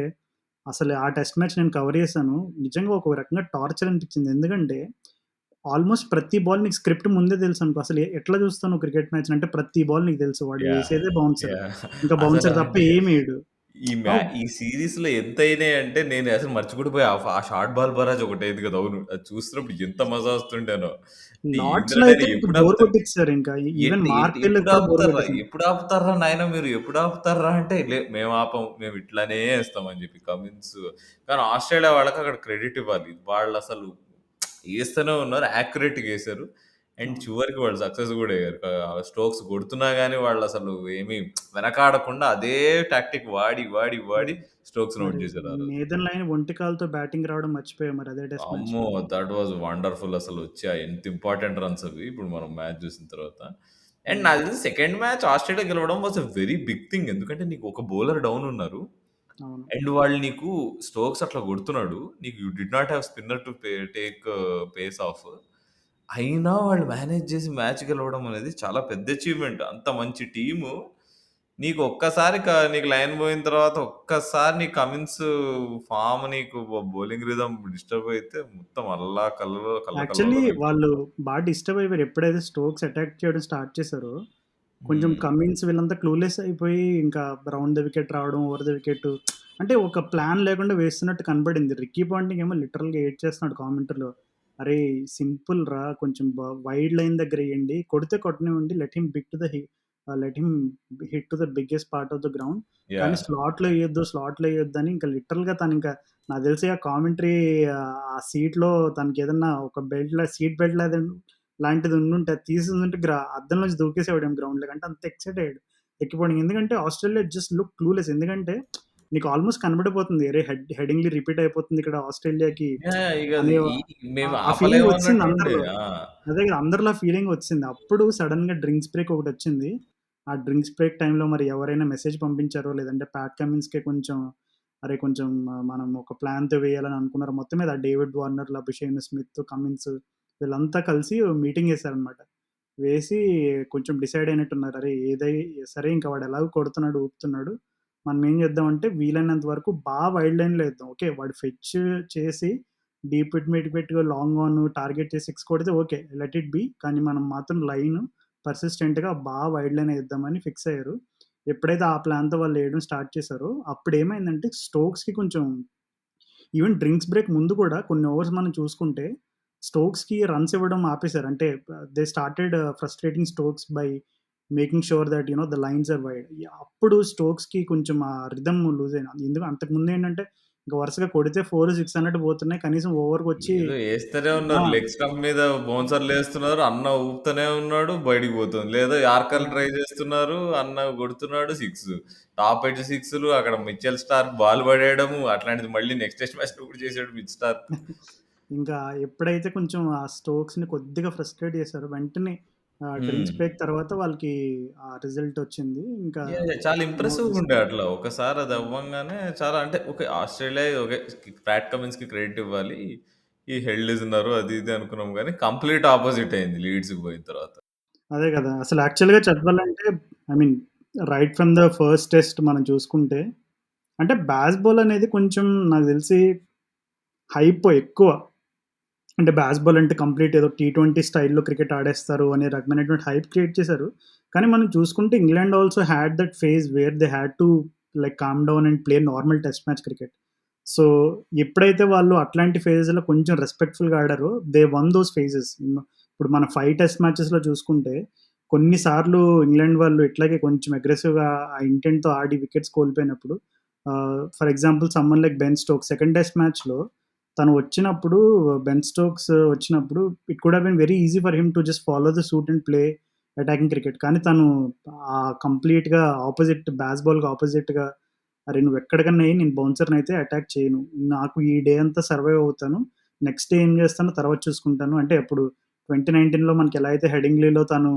అసలు ఆ టెస్ట్ మ్యాచ్ నేను కవర్ చేశాను. నిజంగా ఒక రకంగా టార్చర్ అనిపించింది. ఎందుకంటే ఆల్‌మోస్ట్ ప్రతి బాల్ నీకు స్క్రిప్ట్ ముందే తెలుసనుకో. అసలు ఎట్లా చూస్తావు నువ్వు క్రికెట్ మ్యాచ్‌ని? అంటే ప్రతి బాల్ నీకు తెలుసు. వాడు యాహ్! వేసేదే బౌన్సర్. యాహ్! ఇంకా అసలు బౌన్సర్ తప్ప అంటే ఏమేయడు. అవ్ ఈ సీరీస్‌లో ఎంతయినాయంటే నేను అసలు మర్చిపోయిపోయా. ఆ షార్ట్ బాల్ బరాజ్ ఒకటైంది కదా! అవును. అది చూస్తున్నప్పుడు ఎంత మజా వస్తుండేనో. అంటే లార్డ్స్‌లో ఏందిరా అయితే డేయ్ ఇంక ఎప్పుడు బోర్ ఆపుతారు? కొట్టిచ్చేసారింక. ఈవెన్ మార్క్‌వెల్‌కి ఎప్పుడు కూడా బోర్ ఆపుతార్రా? కొట్టేసింది. ఎప్పుడు ఆపుతార్రా నాయనా మీరు? ఎప్పుడు ఆపుతార్రా? అంటే మేము ఆపం. మేము ఇట్లానే ఏస్తాం అని చెప్పి కమిన్స్. కానీ ఆస్ట్రేలియా వాళ్ళకి అక్కడ క్రెడిట్ ఇవ్వాలి. వాళ్ళసలు ఏస్తూనే ఉన్నారు. యాక్యురేట్‌గా ఏసారు. అండ్ అవును. చివరికి వాళ్ళు సక్సెస్ గూడా అయ్యారు. స్టోక్స్ కొడుతున్నా గాని వాళ్ళసలు ఏమి వెనకాడకుండా అదే టాక్టిక్ వాడి అదే. స్టోక్స్‌ని ఔట్ మరి చేశారు ఆ రోజు. నేథన్ లైన్ ఒంటి కాలుతో బ్యాటింగ్ రావడం మర్చిపోయాం మరి అదే టెస్ట్ అమ్మో! మ్యాచ్‌లో. థట్ వాస్ వండర్‌ఫుల్ అసలొచ్చి ఎంత ఇంపార్టెంట్ రన్స్ అవి. ఇప్పుడు మనం మ్యాచ్ చూసిన తర్వాత. And hmm. నాకు తెలిసి సెకండ్ మ్యాచ్ ఆస్ట్రేలియా గెలవడం was a very big thing. ఎందుకంటే నీకు ఒక బౌలర్ డౌన్ ఉన్నారు. అవును. అండ్ వాళ్ళు నీకు స్టోక్స్ అట్లా కొడుతున్నాడు. నీకు you did not have spinner to take pace off. అయినా వాళ్ళు మేనేజ్ చేసి మ్యాచ్ గెలవడం అనేది చాలా పెద్ద అచీవ్‌మెంట్. అంత మంచి టీము నీకు ఒక్కసారి నీకు లైన్ పోయిన తర్వాత ఒక్కసారి నీ కమిన్స్ ఫార్మ్ నీకు బౌలింగ్ రిథమ్ డిస్టర్బ్ అయితే మొత్తం అల్లా యాక్చువల్లీ కల్లోలం అయిపోతుంది. వాళ్ళు డిస్టర్బ్ అయిపోయారు. ఎప్పుడైతే స్టోక్స్ అటాక్ చేయడం స్టార్ట్ చేశారో, కొంచెం హ్మ్. కమిన్స్ వీళ్ళంతా క్లూలెస్ అయిపోయి ఇంకా రౌండ్ ద వికెట్ రావడం, ఓవర్ ద వికెట్, అంటే ఒక ప్లాన్ లేకుండా వేస్తున్నట్టు కనపడింది. రిక్కీ పాంటింగ్ ఏమో లిటరల్‌గా ఏడ్చేస్తున్నాడు కామెంటరీలో. "అరేయ్! సింపుల్ రా, కొంచెం వైడ్ లైన్ దగ్గర ఎయండి. కొడితే కొట్టనివ్వండి. Let him hit to the biggest part of the ground. కానీ యాహ్! స్లాట్‌లో ఎయొద్దని" ఇంకా లిటరల్‌గా తనింకా నాకు తెలిసి ఆ కామెంటరీ ఆ సీట్‌లో తనకేదన్నా ఒక సీట్ బెల్ట్ లాంటిది ఉండుంటే అది తీసేసుంటే అద్దంలోంచి దూకేసేవాడేమో గ్రౌండ్‌లోకి. అంటే అంత ఎక్సైట్ అయ్యాడు ఎక్కిపోవడానికి. ఎందుకంటే ఆస్ట్రేలియా జస్ట్ లుక్ క్లూలెస్. ఎందుకంటే నీకు ఆల్‌మోస్ట్ కనబడిపోతుంది. అరే! హెడింగ్‌లీ రిపీట్ అయిపోతుంది ఇక్కడ ఆస్ట్రేలియాకి యాహ్! ఇగ అనే మేము ఆ ఫీలింగ్ ఆపలేము వచ్చింది అన్నట్టుండే. అందరిలో. ఆ! అదే కదా! అందరిలో ఆ ఫీలింగ్ వచ్చింది. అప్పుడు సడెన్‌గా డ్రింక్స్ బ్రేక్ ఒకటొచ్చింది. ఆ డ్రింక్స్ బ్రేక్ టైమ్‌లో మరి ఎవరైనా మెసేజ్ పంపించారో, లేదంటే ప్యాట్ కమిన్స్‌కే కొంచెం అరే! కొంచెం మనం ఒక ప్లాన్‌తో వేయాలని అనుకున్నారో, మొత్తం మీద David Warner, Labuschagne Smith, Cummins వీళ్ళంతా కలిసి మీటింగ్ ఏసారనమాట. వేసి కొంచెం డిసైడ్ అయినట్టున్నారు. అరే! సరే ఇంక వాడు ఎలాగో కొడుతున్నాడు, ఊపుతున్నాడు. మనం ఏం చేద్దామంటే వీలైనంత వరకు వైల్డ్ లైన్‌లో ఏద్దాం. ఓకే. వాడు ఫెచ్ చేసి మిడ్ వికెట్‌గా లాంగ్ ఆన్ టార్గెట్ చేసి 6 కొడితే ఓకే. Let it be. కానీ మనం మాత్రం పర్సిస్టెంట్‌గా వైడ్ లైన్ ఏద్దామని ఫిక్స్ అయ్యారు. ఎప్పుడైతే ఆ ప్లాన్‌తో వాళ్ళు ఏయడం స్టార్ట్ చేశారో, అప్పుడేమైందంటే స్టోక్స్‌కి కొంచెం ఈవెన్ డ్రింక్స్ బ్రేక్ ముందు కూడా కొన్ని ఓవర్స్ మనం చూసుకుంటే, స్టోక్స్‌కి రన్స్ ఇవ్వడం ఆపేసారు. అంటే they started frustrating Stokes by making sure that the lines are wide. అప్పుడు స్టోక్స్‌కి కొంచెం ఆ రిథమ్ లూజ్ అయిన. అంతకుముందేంటంటే, ఇంక వరుసగా కొడితే 4, 6 అన్నట్టు పోతున్నాయి. కనీసం ఓవర్‌కొచ్చి ఏదో ఏస్తనే ఆ! ఉన్నారు. లెగ్ స్టంప్ మీద బౌన్సర్‌లేస్తున్నారు. అన్న ఊపుతూనే ఉన్నాడు. బయటికి పోతుంది. లేదా యార్కర్‌లు ట్రై ఆ! చేస్తున్నారు. అన్న కొడుతున్నాడు 6. టాప్ ఎడ్జ్ 6లు అక్కడ మిచెల్ స్టార్క్ బాల్ పడేయడము. అట్లాంటిది మళ్ళీ నెక్స్ట్ టెస్ట్ మ్యాచ్‌లో కూడా చేసాడు మిచ్ స్టార్క్. ఇంకా ఎప్పుడైతే కొంచెం ఆ స్టోక్స్‌ని కొద్దిగా ఫ్రస్ట్రేట్ చేశారో, వెంటనే హ్మ్. డ్రింక్స్ బ్రేక్ తర్వాత వాళ్ళకి ఆ రిజల్ట్ వచ్చింది. ఇంకా చాలా మూవ్ ఇంప్రెసివ్‌గా ఉండే తీసుకున్నారు. అట్లా. ఒకసారి అది హ్మ్. అవ్వంగానే చాలా అంటే ఓకే. Australia okay. ప్యాట్ కమిన్స్‌కి క్రెడిట్ ఇవ్వాలి. ఈ హెల్డ్ లిజనరు అది ఇది అనుకున్నాం గానీ కంప్లీట్ అపోజిట్ అయింది లీడ్స్‌కి పోయిన తర్వాత. అదే గదా! అసలు యాక్చువల్‌గా చెప్పాలంటే I mean right from the first test మనం చూసుకుంటే, అంటే బాల్ అనేది కొంచెం నాకు తెలిసి హైప్ ఎక్కువ. అంటే బాల్ అంటే కంప్లీట్ ఏదో టీ20 స్టైల్‌లో క్రికెట్ ఆడేస్తారు అనే రకమైనటువంటి హైప్ క్రియేట్ చేశారు. కానీ మనం చూసుకుంటే England also had that phase where they had to like calm down and play normal test match cricket. So, ఎప్పుడైతే వాళ్ళు అట్లాంటి ఫేజ్‌లో కొంచెం రెస్పెక్ట్‌ఫుల్‌గా ఆడారో, దే వన్ దోస్ ఫేజెస్. ఇప్పుడు మన 5 టెస్ట్ మ్యాచెస్‌లో చూసుకుంటే, కొన్ని సార్లు ఇంగ్లాండ్ వాళ్ళు ఇట్లాగే కొంచెం అగ్రెసివ్‌గా ఆ ఇంటెంట్‌తో ఆడి వికెట్స్ కోల్పోయినప్పుడు for example someone like Ben Stokes second test మ్యాచ్‌లో తను వచ్చినప్పుడు బెన్ స్టోక్స్ వచ్చినప్పుడు it could have been very easy for him to just follow the suit and play attacking cricket. కానీ తను కంప్లీట్‌గా బాల్‌కి ఆపోజిట్‌గా అరే! నువ్వెక్కడికన్నా ఎయి నేను బౌన్సర్‌నయితే అటాక్ చేయను. నాకు ఈ డే అంతా సర్వైవ్ అవుతాను. నెక్స్ట్ డే ఏం చేస్తానో తర్వాత చూసుకుంటాను. అంటే అప్పుడు 2019లో మనకెలా అయితే హెడింగ్లీలో తను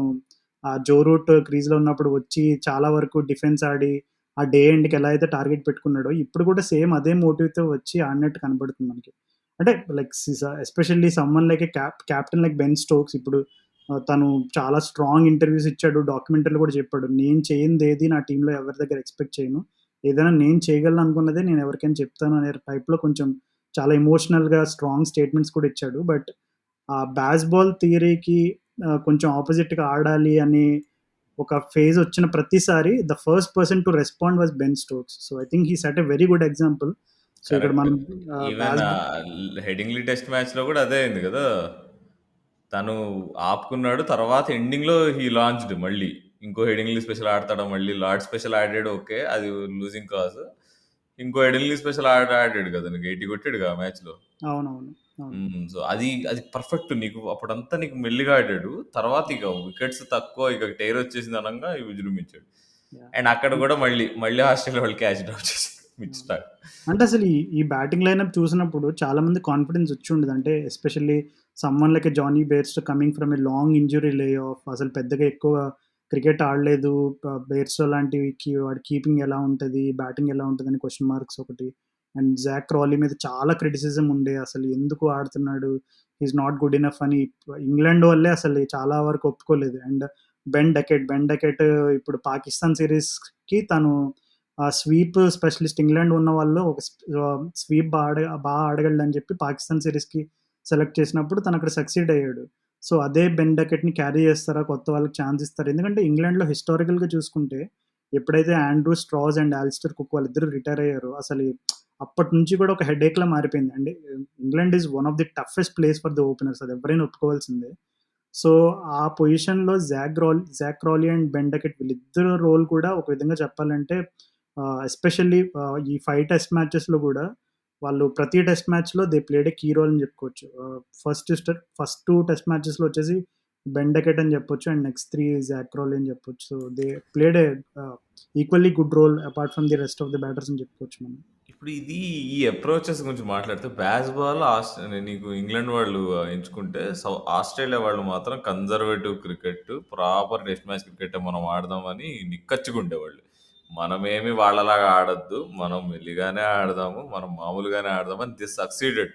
ఆ జో రూట్ క్రీజ్‌లో ఉన్నప్పుడు వచ్చి చాలా వరకు డిఫెన్స్ ఆడి, ఆ డే ఎండ్‌కి ఎలా అయితే టార్గెట్ పెట్టుకున్నాడో, ఇప్పుడు కూడా సేమ్ అదే మోటివ్‌తో వచ్చి ఆడినట్టు కనపడుతుంది మనకి. అంటే like especially someone like captain like Ben Stokes ఇప్పుడు తను చాలా స్ట్రాంగ్ ఇంటర్వ్యూస్ ఇచ్చాడు. డాక్యుమెంటరీలో కూడా చెప్పాడు. నేను చేయనిదేది నా టీమ్‌లో ఎవరి దగ్గర ఎక్స్‌పెక్ట్ చేయను. ఏదైనా నేను చేయగలను అనుకున్నదే నేను ఎవరికైనా చెప్తాను అనే టైప్‌లో కొంచెం చాలా ఎమోషనల్‌గా స్ట్రాంగ్ స్టేట్మెంట్స్ కూడా ఇచ్చాడు. బట్ ఆ బాస్‌బాల్ థియరీకి కొంచెం అపోజిట్‌గా ఆడాలి అని ఒక ఫేజ్ వచ్చిన ప్రతిసారి the first person to respond was Ben Stokes. So, I think he set a very good example. So, ఇక్కడ కరెక్ట్. మనం ఈవెన్ బాస్ హెడింగ్లీ టెస్ట్ మ్యాచ్‌లో కూడా అదే అయింది కదా! తను ఆపుకున్నాడు. తర్వాత ఎండింగ్‌లో హీ లాంచ్డ్ మళ్ళీ. ఇంకో హెడింగ్లీ స్పెషల్ ఆడతాడా మళ్ళీ? లార్డ్ స్పెషల్ ఆడాడు ఓకే. అది లూజింగ్ కాజ్. ఇంకో హెడింగ్లీ స్పెషల్ ఆడాడు కదా! నీకు 80 కొట్టాడుగా ఆ మ్యాచ్‌లో. అవునవును. అవును. సో, అది పర్ఫెక్ట్. నీకు అప్పుడంతా నీకు మెల్లిగా ఆడాడు. తర్వాత ఇక వికెట్స్ తక్కువ, ఇక టైర్ వచ్చేసింది అనంగా విజృంభించాడు. యాహ్! అండ్ అక్కడ కూడా మళ్ళీ ఆస్ట్రేలియా వాళ్ళు క్యాచ్ డ్రాప్ చేశారు మిడ్ అవును. స్టార్ట్. అంటే అసలు ఈ బ్యాటింగ్ లైనప్ చూసినప్పుడు చాలా మంది కాన్ఫిడెన్స్ వచ్చుండదు. అంటే especially someone like Jonny Bairstow coming from a long injury lay off అసలు పెద్దగా ఎక్కువ క్రికెట్ ఆడలేదు. బేర్స్టో లాంటివికి వాడి కీపింగ్ ఎలా ఉంటది? బ్యాటింగ్ ఎలా ఉంటదని క్వెషన్ మార్క్స్ ఒకటి. అండ్ జాక్ క్రాలీ మీద చాలా క్రిటిసిజం ఉండే. అసలు ఎందుకు ఆడుతున్నాడు? He is not good enough అని ఇంగ్లాండ్ వాళ్ళే అసలు చాలా వరకు ఒప్పుకోలేదు. అండ్ బెన్ డకెట్ ఇప్పుడు పాకిస్తాన్ సీరీస్‌కి తను స్వీప్ స్పెషలిస్ట్ ఇంగ్లాండ్ ఉన్న వాళ్ళు ఒక స్వీప్ ఆడగలడని చెప్పి పాకిస్తాన్ సీరీస్‌కి సెలెక్ట్ చేసినప్పుడు తనక్కడ సక్సీడ్ అయ్యాడు. సో, అదే బెన్ డకెట్‌ని క్యారీ చేస్తారా? కొత్త వాళ్ళకి ఛాన్స్ ఇస్తారా? ఎందుకంటే ఇంగ్లాండ్‌లో హిస్టారికల్‌గా చూసుకుంటే ఎప్పుడైతే Andrew straws and Alastair cook వాళ్ళిద్దరూ రిటైర్ అయ్యారో అసలు అప్పటి నుంచి కూడా ఒక హెడేక్‌లా మారిపోయింది. అంటే England is one of the toughest place for the openers అది ఎవరైనా ఒప్పుకోవాల్సిందే. సో, ఆ పొజిషన్‌లో Jack Crawley and Ben Duckett వీళ్ళిద్దరు రోల్ కూడా ఒక విధంగా చెప్పాలంటే ఎస్పెషల్లీ ఈ 5 టెస్ట్ మ్యాచెస్‌లో గూడా వాళ్ళు ప్రతి టెస్ట్ మ్యాచ్‌లో they played a key role అని జెప్పుకోవచ్చు. ఫస్ట్ 2 టెస్ట్ మ్యాచెస్‌లో వచ్చేసి బెన్ డకెట్ అని జెప్పొచ్చు. అండ్ నెక్స్ట్ 3 జాక్ క్రాలీ అని జెప్పొచ్చు. So, they played a equally good role apart from the rest of the batters అని జెప్పుకోవచ్చు మనం. ఇప్పుడు ఈ అప్రోచెస్ గురించి మాట్లాడితే బాల్ నీకు ఇంగ్లాండ్ వాళ్ళు ఎంచుకుంటే ఆస్ట్రేలియా వాళ్ళు మాత్రం conservative cricket, proper test match cricket మనం ఆడదామని నిక్కచ్చిగా ఉండేవాళ్ళు. మనమేమి వాళ్ళలాగా ఆడొద్దు, మనం మెల్లిగానే ఆడదాము, మనం మామూలుగానే ఆడదామని దిస్ సక్సీడెడ్.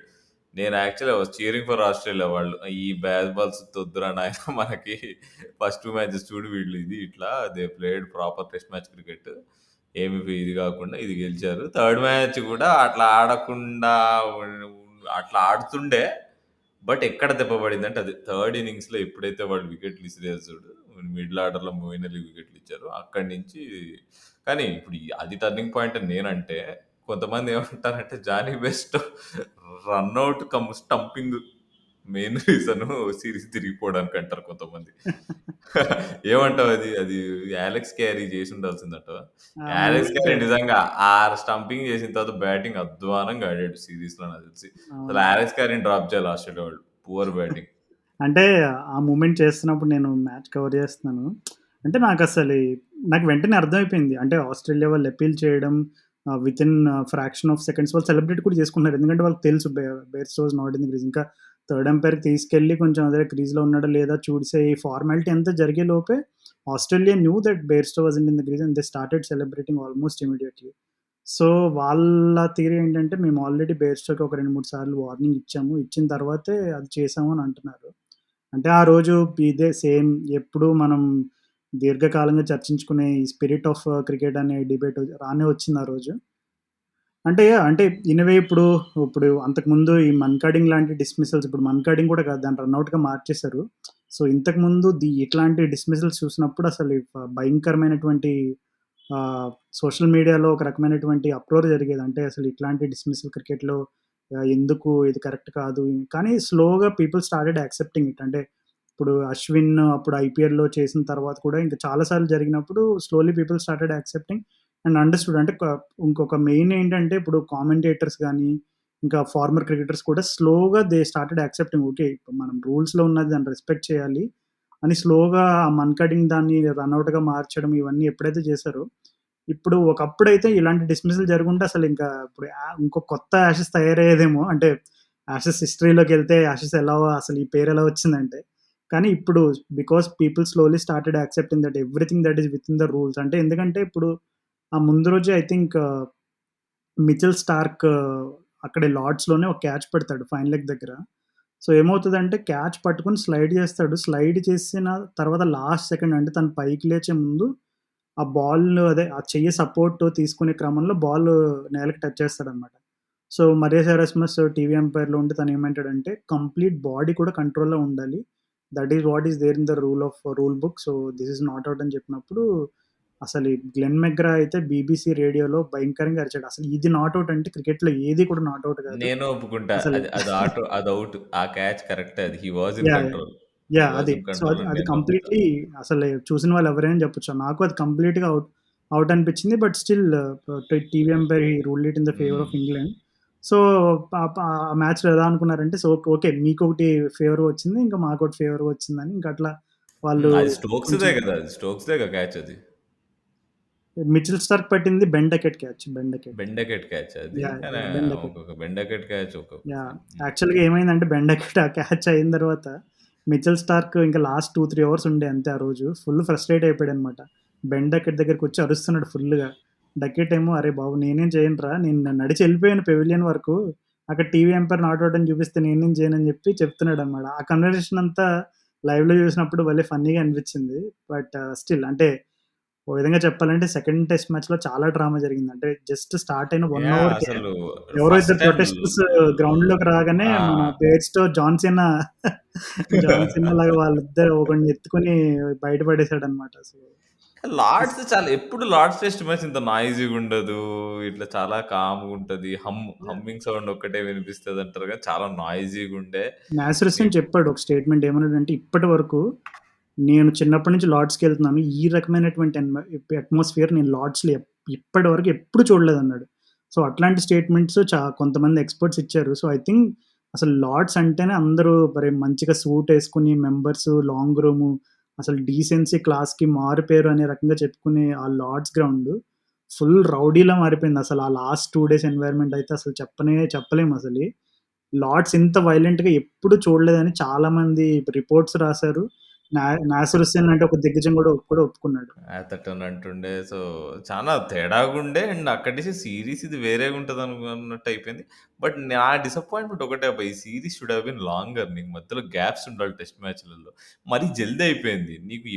నేను actually was cheering for Australia వాళ్ళు. ఈ బాల్స్ వద్దురా నాయన మనకి ఫస్ట్ 2 మ్యాచెస్ చూడు వీళ్ళు ఇది ఇట్లా they played proper test match cricket. ఏమి ఇది కాకుండా ఇది గెలిచారు. థర్డ్ మ్యాచ్ కూడా అట్లా ఆడకుండా అట్లా ఆడుతుండే. బట్ ఎక్కడ దెబ్బ పడిందంటే అది థర్డ్ ఇన్నింగ్స్‌లో ఎప్పుడైతే వాళ్ళు వికెట్లు ఇసిరేసారు చూడు. మిడిల్ ఆర్డర్‌లో మోయిన్ అలీ వికెట్లు ఇచ్చారు. అక్కడి నుంచి కానీ ఇప్పుడు అది టర్నింగ్ పాయింట్ అని నేనంటే, కొంతమంది ఏమంటారంటే Jonny Bairstow run out cum stumping main reason series తిరిగిపోవడానికి అంటారు కొంతమంది. ఏమంటావు అది? అది అలెక్స్ క్యారీ చేసి ఉండాల్సిందంటావా? ఆ అలెక్స్ మూమెంట్ క్యారీ నిజంగా ఆ స్టంపింగ్ చేసిన తర్వాత బ్యాటింగ్ అధ్వానంగా ఆడాడు సీరీస్‌లో నాకు తెలిసి. అసలు అవును. అలెక్స్ క్యారీని డ్రాప్ చేయాలి ఆస్ట్రేలియా వాళ్ళు. Poor batting. అంటే ఆ మూమెంట్ చేస్తున్నప్పుడు నేను మ్యాచ్ కవర్ చేస్తున్నాను. అంటే నాకు వెంటనే అర్థమైపోయింది. అంటే ఆస్ట్రేలియా వాళ్ళు అపీల్ చేయడం వితిన్ ఫ్రాక్షన్ ఆఫ్ సెకండ్స్ వాళ్ళు సెలబ్రేట్ కూడా చేసుకుంటున్నారు. ఎందుకంటే వాళ్ళకి తెలుసు Bairstow was not in the crease. ఇంకా థర్డ్ అంపైర్‌కి తీసుకెళ్ళి కొంచెం అదే క్రీజ్‌లో ఉన్నాడా లేదా చూసే ఈ ఫార్మాలిటీ అంతా జరిగే లోపే Australia knew that Bairstow wasn't in the crease and they started celebrating almost immediately. So, వాళ్ళ థియరీ ఏంటంటే మేము ఆల్రెడీ బేర్‌స్టోకి ఒక 2, 3 సార్లు వార్నింగ్ ఇచ్చాము. ఇచ్చిన తర్వాతే అది చేశాము అని అంటున్నారు. అంటే ఆ రోజు ఇదే సేమ్ ఎప్పుడు మనం దీర్ఘకాలంగా చర్చించుకునే ఈ స్పిరిట్ ఆఫ్ క్రికెట్ అనే డిబేట్ రానే వచ్చింది ఆ రోజు. అంటే ఇన్ ఎ వే ఇప్పుడు అంతకుముందు ఈ మన్కాడింగ్ లాంటి డిస్మిసల్స్ ఇప్పుడు మన్కాడింగ్ కూడా కాదు దాన్ని రన్‌ఔట్‌గా మార్చేశారు. సో, ఇంతకుముందు ఇట్లాంటి డిస్మిసల్స్ చూసినప్పుడు అసలు భయంకరమైనటువంటి సోషల్ మీడియాలో ఒక రకమైనటువంటి అప్రోర్ జరిగేది. అంటే అసలు ఇట్లాంటి డిస్మిసల్ క్రికెట్‌లో ఎందుకు ఇది కరెక్ట్ కాదు. కానీ స్లోగా పీపుల్ స్టార్టెడ్ యాక్సెప్టింగ్ ఇట్. అంటే ఇప్పుడు అశ్విన్ అప్పుడు ఐపీఎల్‌లో చేసిన తర్వాత కూడా ఇంకా చాలా సార్లు జరిగినప్పుడు slowly people started accepting and understood. అంటే ఇంకొక మెయిన్ ఏంటంటే ఇప్పుడు కామెంటేటర్స్ గాని, ఇంకా ఫార్మర్ క్రికెటర్స్ కూడా స్లోగా దే స్టార్టెడ్ యాక్సెప్టింగ్. ఓకే. ఇప్పుడు మనం రూల్స్‌లో ఉన్నది దాన్ని రెస్పెక్ట్ చేయాలి అని స్లోగా ఆ మన్కటింగ్ దాన్ని రనౌట్‌గా మార్చడం ఇవన్నీ ఎప్పుడైతే చేశారో, ఇప్పుడు ఒకప్పుడైతే ఇలాంటి డిస్మిసల్ జరుగుంటే అసలింకా ఇప్పుడు ఇంకో కొత్త యాషెస్ తయారయ్యేదేమో. అంటే యాషెస్ హిస్టరీలోకెళ్తే యాషెస్ ఎలా అసలు ఈ పేరెలా వచ్చిందంటే, కానీ ఇప్పుడు because people slowly started accepting that everything that is with in the rules. అంటే ఎందుకంటే ఇప్పుడు ఆ ముందు రోజే ఐ థింక్ మిచెల్ స్టార్క్ అక్కడే లార్డ్స్‌లోనే ఒక క్యాచ్ పెడతాడు ఫైన్ లెగ్ దగ్గర. సో, ఏమవుతదంటే క్యాచ్ పట్టుకొని స్లైడ్ చేస్తాడు. స్లైడ్ చేసిన తర్వాత లాస్ట్ సెకండ్ అంటే తను పైకి లేచే ముందు ఆ బాల్ అదే ఆ చెయ్యి సపోర్ట్ తీసుకునే క్రమంలో బాల్ నేలకి టచ్ చేస్తాడనమాట. సో, మరియా సెరాస్మస్ టీవీ అంపైర్‌లో ఉండి తనేమంటాడంటే కంప్లీట్ బాడీ కూడా కంట్రోల్‌లో ఉండాలి. That is what is there in the rule book. So, this is not out అని చెప్పినప్పుడు అసలు ఈ గ్లెన్ మెగ్రా అయితే బీబీసీ రేడియోలో భయంకరంగా అరిచాడు. అసలు ఇది నాట్ ఔట్ అంటే క్రికెట్‌లో ఏది కూడా నాట్ ఔట్ కాదు. నేను ఒప్పుకుంటా. అసలు అది అది ఆటో అది ఔట్. ఆ క్యాచ్ కరెక్టే అది. He was in yeah! Control. He yeah! Was అది. ఇన్ సో, కంట్రోల్ అది అని అది నేను నమ్ముతా. కంప్లీట్‌లీ అసలు చూసిన వాళ్ళు ఎవరైనా చెప్పొచ్చు. నాకు అది కంప్లీట్‌గా ఔట్ అనిపించింది. But still TV umpire he ruled it in the favour hmm. Of England. So, ఆ మ్యాచ్‌లో ఎలా అనుకున్నారంటే సో, ఓకే. మీకొకటి ఫేవర్‌గా వచ్చింది. ఇంకా మాకొకటి ఫేవర్‌గా వచ్చిందని ఇంక అట్లా వాళ్ళు అది స్టోక్స్‌దే కొంచెం గదా! అది స్టోక్స్‌దేగా క్యాచ్ అది. మిచెల్ స్టార్క్ పట్టింది Ben Duckett catch. Ben Duckett. Ben Duckett catch అది. యాహ్! కానీ యాహ్! Ben Duckett. ఒక్కొక్క బెండకెట్ క్యాచ్ ఒక్కొక్క యాహ్! హ్మ్. యాక్చువల్‌గా ఏమైందంటే బెన్ డకెట్ ఆ క్యాచ్ అయిన తర్వాత మిచెల్ స్టార్క్ ఇంకా లాస్ట్ 2, 3 అవర్స్ ఉండే అంతే ఆ రోజు. ఫుల్ ఫ్రస్ట్రేట్ అయిపోయాడనమాట. బెన్ డకెట్ దగ్గరికొచ్చి అరుస్తున్నాడు ఫుల్‌గా. డకెట్ ఏమో "అరే బాబు! నేనేం చేయనురా. నేను నడిచి ఎళ్ళిపోయాను పెవిలియన్ వరకు. అక్కడ టీవీ అంపైర్ నాట్ ఔట్ అని చూపిస్తే నేనేం చేయనని" చెప్పి చెప్తున్నాడనమాట. ఆ కన్వర్జేషన్ అంతా లైవ్‌లో చూసినప్పుడు భలే ఫన్నీగా అనిపించింది. బట్ స్టిల్ అంటే ఓ విధంగా చెప్పాలంటే సెకండ్ టెస్ట్ మ్యాచ్‌లో చాలా డ్రామా జరిగింది. అంటే జస్ట్ స్టార్ట్ అయిన 1 యాహ్! అవర్‌కే అసలు ఎవరో ఫస్ట్ ఇద్దరు టైమ్ ప్రొటెస్టర్స్ గ్రౌండ్‌లోకి రాగానే ఆ! మన బేర్స్‌టో జాన్ సినా లాగా వాళ్ళిద్దరు ఒకడిని ఎత్తుకొని బయట పడేసాడన్నమాట అసలు. లార్డ్స్ చాలా ఎప్పుడు లార్డ్స్ టెస్ట్ మ్యాచ్ ఇంత నాయిసీగా ఉండదు. ఇట్లా చాలా కామ్‌గా ఉంటది. యాహ్! హమ్మింగ్ సౌండ్ ఒక్కటే వినిపిస్తదంటారు గానీ చాలా నాయిసీగా ఉండే. నాసిర్ నీ హుస్సేన్ చెప్పాడు ఒక స్టేట్‌మెంట్ ఏమన్నాడంటే, "ఇప్పటి వరకు నేను చిన్నప్పటి నుంచి లార్డ్స్‌కెళ్తున్నాను. ఈ రకమైనటువంటి అట్మాస్ఫియర్ నేను లార్డ్స్‌లో ఇప్పటి వరకు ఎప్పుడు చూడలేదన్నాడు." సో, అట్లాంటి స్టేట్మెంట్స్ కొంతమంది ఎక్స్‌పర్ట్స్ ఇచ్చారు. సో, ఐ థింక్ అసలు లార్డ్స్ అంటేనే అందరూ మరి మంచిగా సూట్ ఏసుకొని మెంబర్స్ లాంగ్ రూము అసలు డీసెన్సీ, క్లాస్‌కి మారుపేరు అనే రకంగా చెప్పుకునే ఆ లార్డ్స్ గ్రౌండ్ ఫుల్ రౌడీలా మారిపోయింది. అసలు ఆ లాస్ట్ 2 డేస్ ఎన్వైర్న్‌మెంట్ అయితే అసలు చెప్పలేమసలి. లార్డ్స్ ఇంత వైలెంట్‌గా ఎప్పుడు చూడలేదని చాలామంది రిపోర్ట్స్ రాసారు. నాసిర్ హుస్సేన్ అంటే ఒక దిగ్గజం కూడా ఒప్పుకున్నాడు. అతటని అంటుండే. సో, చానా తేడాగుండే అండ్ అక్కడి నుంచి సీరీస్ ఇది వేరేగుంటదనుకున్నట్టు అయిపోయింది. బట్ నా డిసప్పాయింట్‌మెంట్ ఒకటే అబ్బా! ఈ series should have been longer. నీకు మధ్యలో గ్యాప్స్ ఉండాలి టెస్ట్ మ్యాచ్‌లలో. మరీ జల్దీ అయిపోయింది. నీకు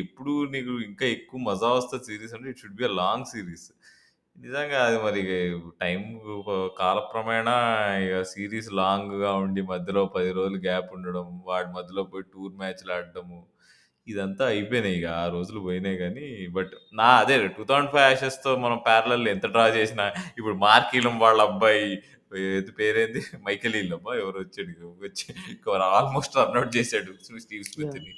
ఇంకా ఎక్కువ మజా వస్తది సీరీస్ అంటే it should be a long series. నిజంగా అది మరి టైం కాలక్రమేణా ఇగ సీరీస్ లాంగ్‌గా ఉండి మధ్యలో 10 రోజులు గ్యాప్ ఉండడం, వాడు మధ్యలో పోయి టూర్ మ్యాచ్‌లు ఆడడము. ఇదంతా అయిపోయినాయి ఇగ. ఆ రోజులు పోయినాయి గానీ, బట్ అదే 2005 యాషెస్‌తో మనం పారలెల్ ఎంత డ్రా చేసినా, ఇప్పుడు మార్క్ ఈలం వాళ్ళ అబ్బాయి పేరేంది? మైకేల్ ఈలమా ఎవరో వచ్చి ఆల్మోస్ట్ రన్ ఔట్ చేసాడు స్టీవ్ యాహ్! స్మిత్‌ని.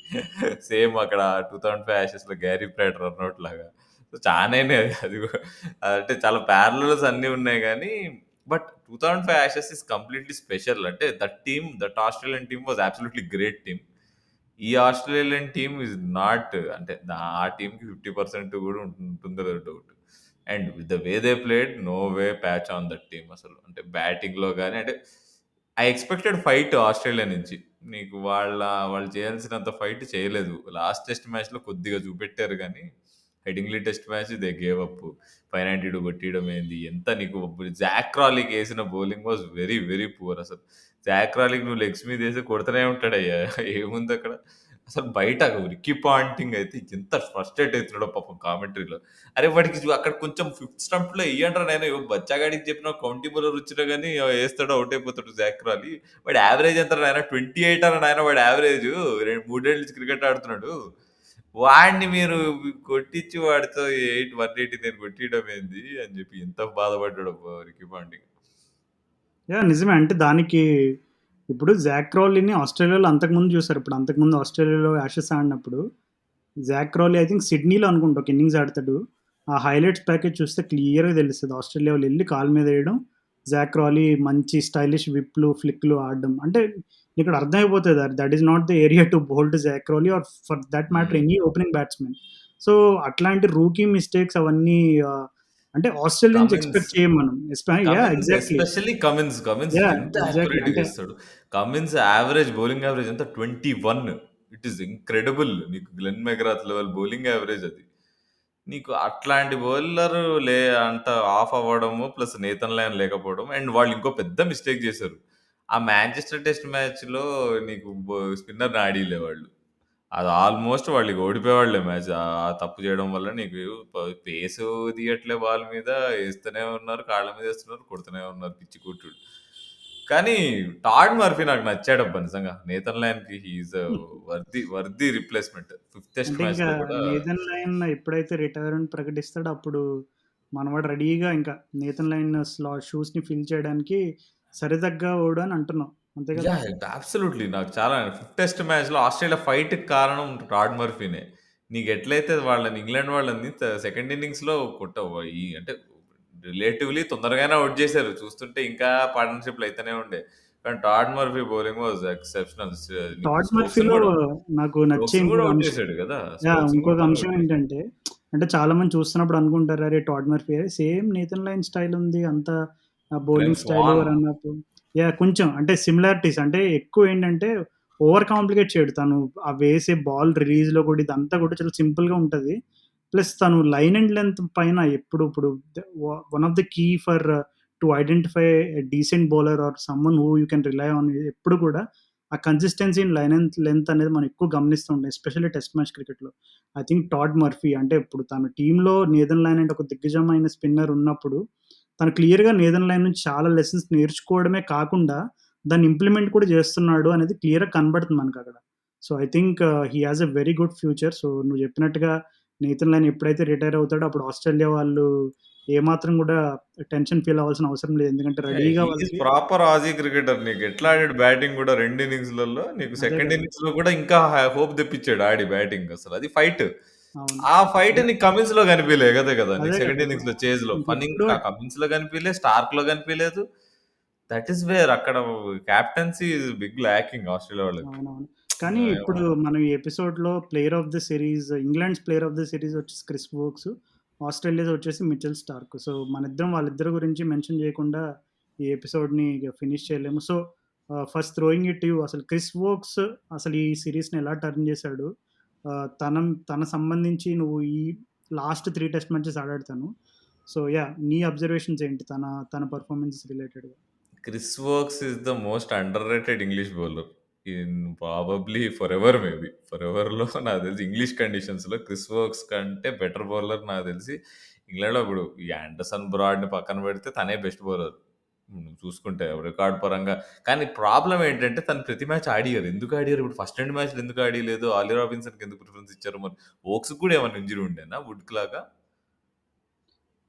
సేమ్ అక్కడ 2005 యాషెస్‌లో గ్యారీ ప్రైడ్ రన్ ఔట్ లాగా. సో, చానానే అది గూడా. అంటే చాలా పారలెల్స్ అన్నీ ఉన్నాయి గానీ, but 2005 Ashes is completely special. అంటే that Australian team was absolutely great team. ఈ ఆస్ట్రేలియన్ టీమ్ ఈజ్ నాట్ అంటే ఆ టీమ్‌కి 50% కూడా ఉంటుందో లేదో doubt. And with the way they played no way patch on that team అసలు. అంటే బ్యాటింగ్‌లో గాని అంటే ఐ ఎక్స్‌పెక్టెడ్ ఫైట్ ఆస్ట్రేలియా నుంచి. వాళ్ళు చేయాల్సినంత ఫైట్ చేయలేదు. లాస్ట్ టెస్ట్ మ్యాచ్‌లో కొద్దిగా చూపెట్టారు గానీ, Headingley test match they gave up. 592 కొట్టియడం ఏంది? ఎంత నీకు జాక్ క్రాలీకి ఏసిన bowling was very, very poor అసలు. జాక్ క్రాలీకి నువ్వు లెగ్స్ మీదేసి కొడతనే ఉంటాడయ్యా. ఏముందక్కడ? అసలు బయట రిక్కీ పాంటింగ్ అయితే ఎంత ఫ్రస్ట్రేట్ అయితున్నాడో పాపం కామెంటరీలో. అరే వాడికి అక్కడ కొంచెం ఫిఫ్త్ స్టంప్‌లో ఎయ్యండ్రా నాయన బచ్చాగాడికి చెప్పిన కౌంటీ బౌలర్ వచ్చినా గాని ఏస్తాడు ఔట్ అయిపోతాడు జాక్ క్రాలీ. వాడి యావరేజ్ ఎంతరా నాయన 28 అరా నాయన వాడి యావరేజు. 3 ఏళ్ల నుంచి క్రికెట్ ఆడుతున్నాడు. వాడిని మీరు కొట్టించి వాడితో 189 కొట్టియడం ఏంది అని చెప్పి ఎంత బాధపడ్డాడో రిక్కీ పాంటింగ్. యాహ్! నిజమే. అంటే దానికి ఇప్పుడు జాక్ క్రాలీని ఆస్ట్రేలియాలో అంతకుముందు చూసారు. ఇప్పుడు అంతకుముందు ఆస్ట్రేలియాలో యాషెస్ ఆడినప్పుడు జాక్ క్రాలీ ఐ థింక్ సిడ్నీలో అనుకుంటా ఒక ఇన్నింగ్స్ ఆడతాడు. ఆ హైలైట్స్ ప్యాకేజ్ చూస్తే క్లియర్‌గా తెలుస్తది. ఆస్ట్రేలియా వాళ్ళెళ్లి కాలు మీద ఎయడం, జాక్ క్రాలీ మంచి స్టైలిష్ విప్‌లు, ఫ్లిక్‌లు ఆడడం. అంటే ఇక్కడ అర్థమైపోతది that is not the area to bowl to Jack Crawley or for that matter hmm. Any opening batsman. So, అట్లాంటి రూకీ మిస్టేక్స్ అవన్నీ అంటే ఆస్ట్రేలియా నుంచి కమిన్స్ ఎక్స్‌పెక్ట్ చేయం మనం. Yeah! Exactly. Especially Cummins yeah! ఎంత ఎగ్జాక్ట్‌లీ. యాక్యురేట్‌గా అంటే ఏస్తాడు. కమిన్స్ బౌలింగ్ యావరేజ్ ఎంత 21. It is incredible. నీకు Glenn McGrath level bowling average అది. నీకు అట్లాంటి బౌలర్ అంత ఆఫ్ అవ్వడము, ప్లస్ నేతన్ లయన్ లేకపోవడం, అండ్ వాళ్ళు ఇంకో పెద్ద మిస్టేక్ చేశారు. ఆ మాంచెస్టర్ టెస్ట్ మ్యాచ్‌లో నీకు స్పిన్నర్‌ని ఆడీయలే వాళ్ళు. అది ఆల్మోస్ట్ వాళ్ళు ఓడిపోయేవాళ్ళే మ్యాచ్. ఆ తప్పు చేయడం వల్ల నీకు పేసు తీయట్లే బాల్ మీద, ఏస్తూనే ఉన్నారు. కాళ్ళ మీద ఏస్తున్నారు. కొడుతూనే ఉన్నారు పిచ్చి కొట్టుడు. కానీ టాడ్ మర్ఫీ నాకు నచ్చాడబ్బా నిజంగా. నేథన్ లయన్‌కి he is worthy replacement. Fifth test అంటే ఇంకా మ్యాచ్‌లో కూడా నేథన్ లయన్ ఎప్పుడైతే రిటైర్మెంట్ ప్రకటిస్తాడో అప్పుడు మనవాడు రెడీగా ఇంకా నేథన్ లయన్ షూస్‌ని ఫిల్ చేయడానికి సరితగ్గవాడు అని అంటున్నాం. అంతే కదా? యాహ్! అబ్సల్యూట్‌లీ. నాకు చాలా ఫిఫ్త్ టెస్ట్ మ్యాచ్‌లో ఆస్ట్రేలియా ఫైట్‌కి కారణం టాడ్ మర్ఫీనే. నీకెట్లయితే వాళ్ళని ఇంగ్లాండ్ వాళ్ళని సెకండ్ ఇన్నింగ్స్‌లో అంటే రిలేటివ్‌లీ తొందరగానే ఔట్ చేశారు. చూస్తుంటే ఇంకా పార్ట్నర్‌షిప్‌లు అయితేనే ఉండే. కానీ టాడ్ మర్ఫీ బౌలింగ్ వాస్ ఎక్సెప్షనల్. నీకు టాడ్ మర్ఫీలో నాకు నచ్చే స్టోక్స్‌ని కూడా ఇంకొక ఔట్ అంశం చేసాడు కదా! యాహ్! స్టోక్స్‌ని కూడా ఇంకొక బాగా అంశం ఔట్ చేసాడు. ఏంటంటే, అంటే చాలామంది చూస్తున్నప్పుడు అనుకుంటారు, అరే! Todd Murphy same Nathan Lyon style ఉంది. అంతా Glen bowling style Swann. Run up yeah! కొంచెం అంటే సిమిలారిటీస్ అంటే ఎక్కువేంటంటే ఓవర్ కాంప్లికేట్ చేయడు. తను వేసే బాల్ రిలీజ్‌లో కూడా ఇదంతా కూడా చాలా సింపుల్‌గా ఉంటది. ప్లస్ తను లైన్ అండ్ లెంత్ పైన ఎప్పుడు ఇప్పుడు one of the key for to identify a decent bowler or someone who you can rely on ఎప్పుడు కూడా ఆ consistency in line and length అనేది మనం ఎక్కువ గమనిస్తూ ఉంటాం. ఎస్పెషల్లీ టెస్ట్ మ్యాచ్ క్రికెట్‌లో. ఐ థింక్ టాడ్ మర్ఫీ అంటే ఇప్పుడు తన టీమ్‌లో నేథన్ లయన్ అంటే ఒక దిగ్గజమైన స్పిన్నర్ ఉన్నప్పుడు, తను క్లియర్‌గా నేథన్ లయన్ నుంచి చాలా లెసన్స్ నేర్చుకోవడమే కాకుండా, దాన్ని ఇంప్లిమెంట్ కూడా చేస్తున్నాడు అనేది క్లియర్‌గా కనబడుతుంది మనకక్కడ. So, I think he has a very good future. So, నువ్వు చెప్పినట్టుగా నేథన్ లయన్ ఎప్పుడైతే రిటైర్ అవుతాడో అప్పుడు ఆస్ట్రేలియా వాళ్ళు ఏమాత్రం కూడా టెన్షన్ ఫీల్ అవ్వాల్సిన అవసరం లేదు. ఎందుకంటే రెడీగా హి ఈస్ వాళ్ళకి ప్రాపర్ ఆజీ క్రికెటర్. నీకు ఎట్లా ఆడాడు బ్యాటింగ్ కూడా 2 ఇన్నింగ్స్‌లలో. నీకు అదే సెకండ్ కదా! ఇన్నింగ్స్‌లో కూడా ఇంకా హోప్ తెప్పించాడు ఆడి బ్యాటింగ్ అసలు. అది ఫైట్. అవును. ఆ ఫైట్ నీకు కమిన్స్‌లో కనిపియలే కదా! నీకు అదే సెకండ్ కదా! ఇన్నింగ్స్‌లో చేజ్‌లో. ఇంకెప్పుడు కమిన్స్‌లో కనిపియలే, స్టార్క్‌లో కనిపియలేదు. దట్ ఈస్ వేర్ అక్కడ captaincy is big lacking Australia వాళ్ళకి. అవునవును. కానీ ఏమో. ఇప్పుడు మనం ఈ ఎపిసోడ్‌లో player of the series England's player of the series వచ్చేసి క్రిస్ వోక్స్. ఆస్ట్రేలియాది వచ్చేసి మిచెల్ స్టార్క్. సో, మనిద్దరం వాళ్ళిద్దరి గురించి మెన్షన్ చేయకుండా ఈ ఎపిసోడ్‌ని ఇగ ఫినిష్ చేయలేము. So, first throwing it to you అసలు క్రిస్ వోక్స్ అసలు ఈ సీరీస్‌ని ఎలా టర్న్ చేశాడు? తన సంబంధించి నువ్వు ఈ లాస్ట్ 3 టెస్ట్ మ్యాచెస్ ఆడాడు తను. So, yeah! నీ అబ్జర్వేషన్స్ ఏంటి తన పెర్ఫార్మన్స్ రిలేటెడ్‌గా? Chris Woakes is the most underrated English bowler. In probably forever maybe. ఫరెవర్‌లో నాకు తెలిసి ఇంగ్లీష్ కండిషన్స్‌లో క్రిస్ వోక్స్ కంటే బెటర్ బౌలర్ నాకు తెలిసి ఇంగ్లాండ్‌లో ఇప్పుడు ఈ ఆండర్సన్ బ్రాడ్‌ని పక్కన పెడితే తనే బెస్ట్ బౌలర్. నువ్వు చూసుకుంటే రికార్డ్ పరంగా. కానీ ప్రాబ్లమ్ ఏంటంటే తను ప్రతి మ్యాచ్ ఆడియరు. ఎందుకు ఆడియరు? ఇప్పుడు ఫస్ట్ 2 మ్యాచ్‌లు ఎందుకు ఆడియలేదు? ఆలీ రాబిన్సన్‌కి ఎందుకు ప్రిఫరెన్స్ ఇచ్చారు? మరి వోక్స్‌కి కూడా ఏమైనా ఇంజ్యూరీ ఉండేనా వుడ్‌లాగా?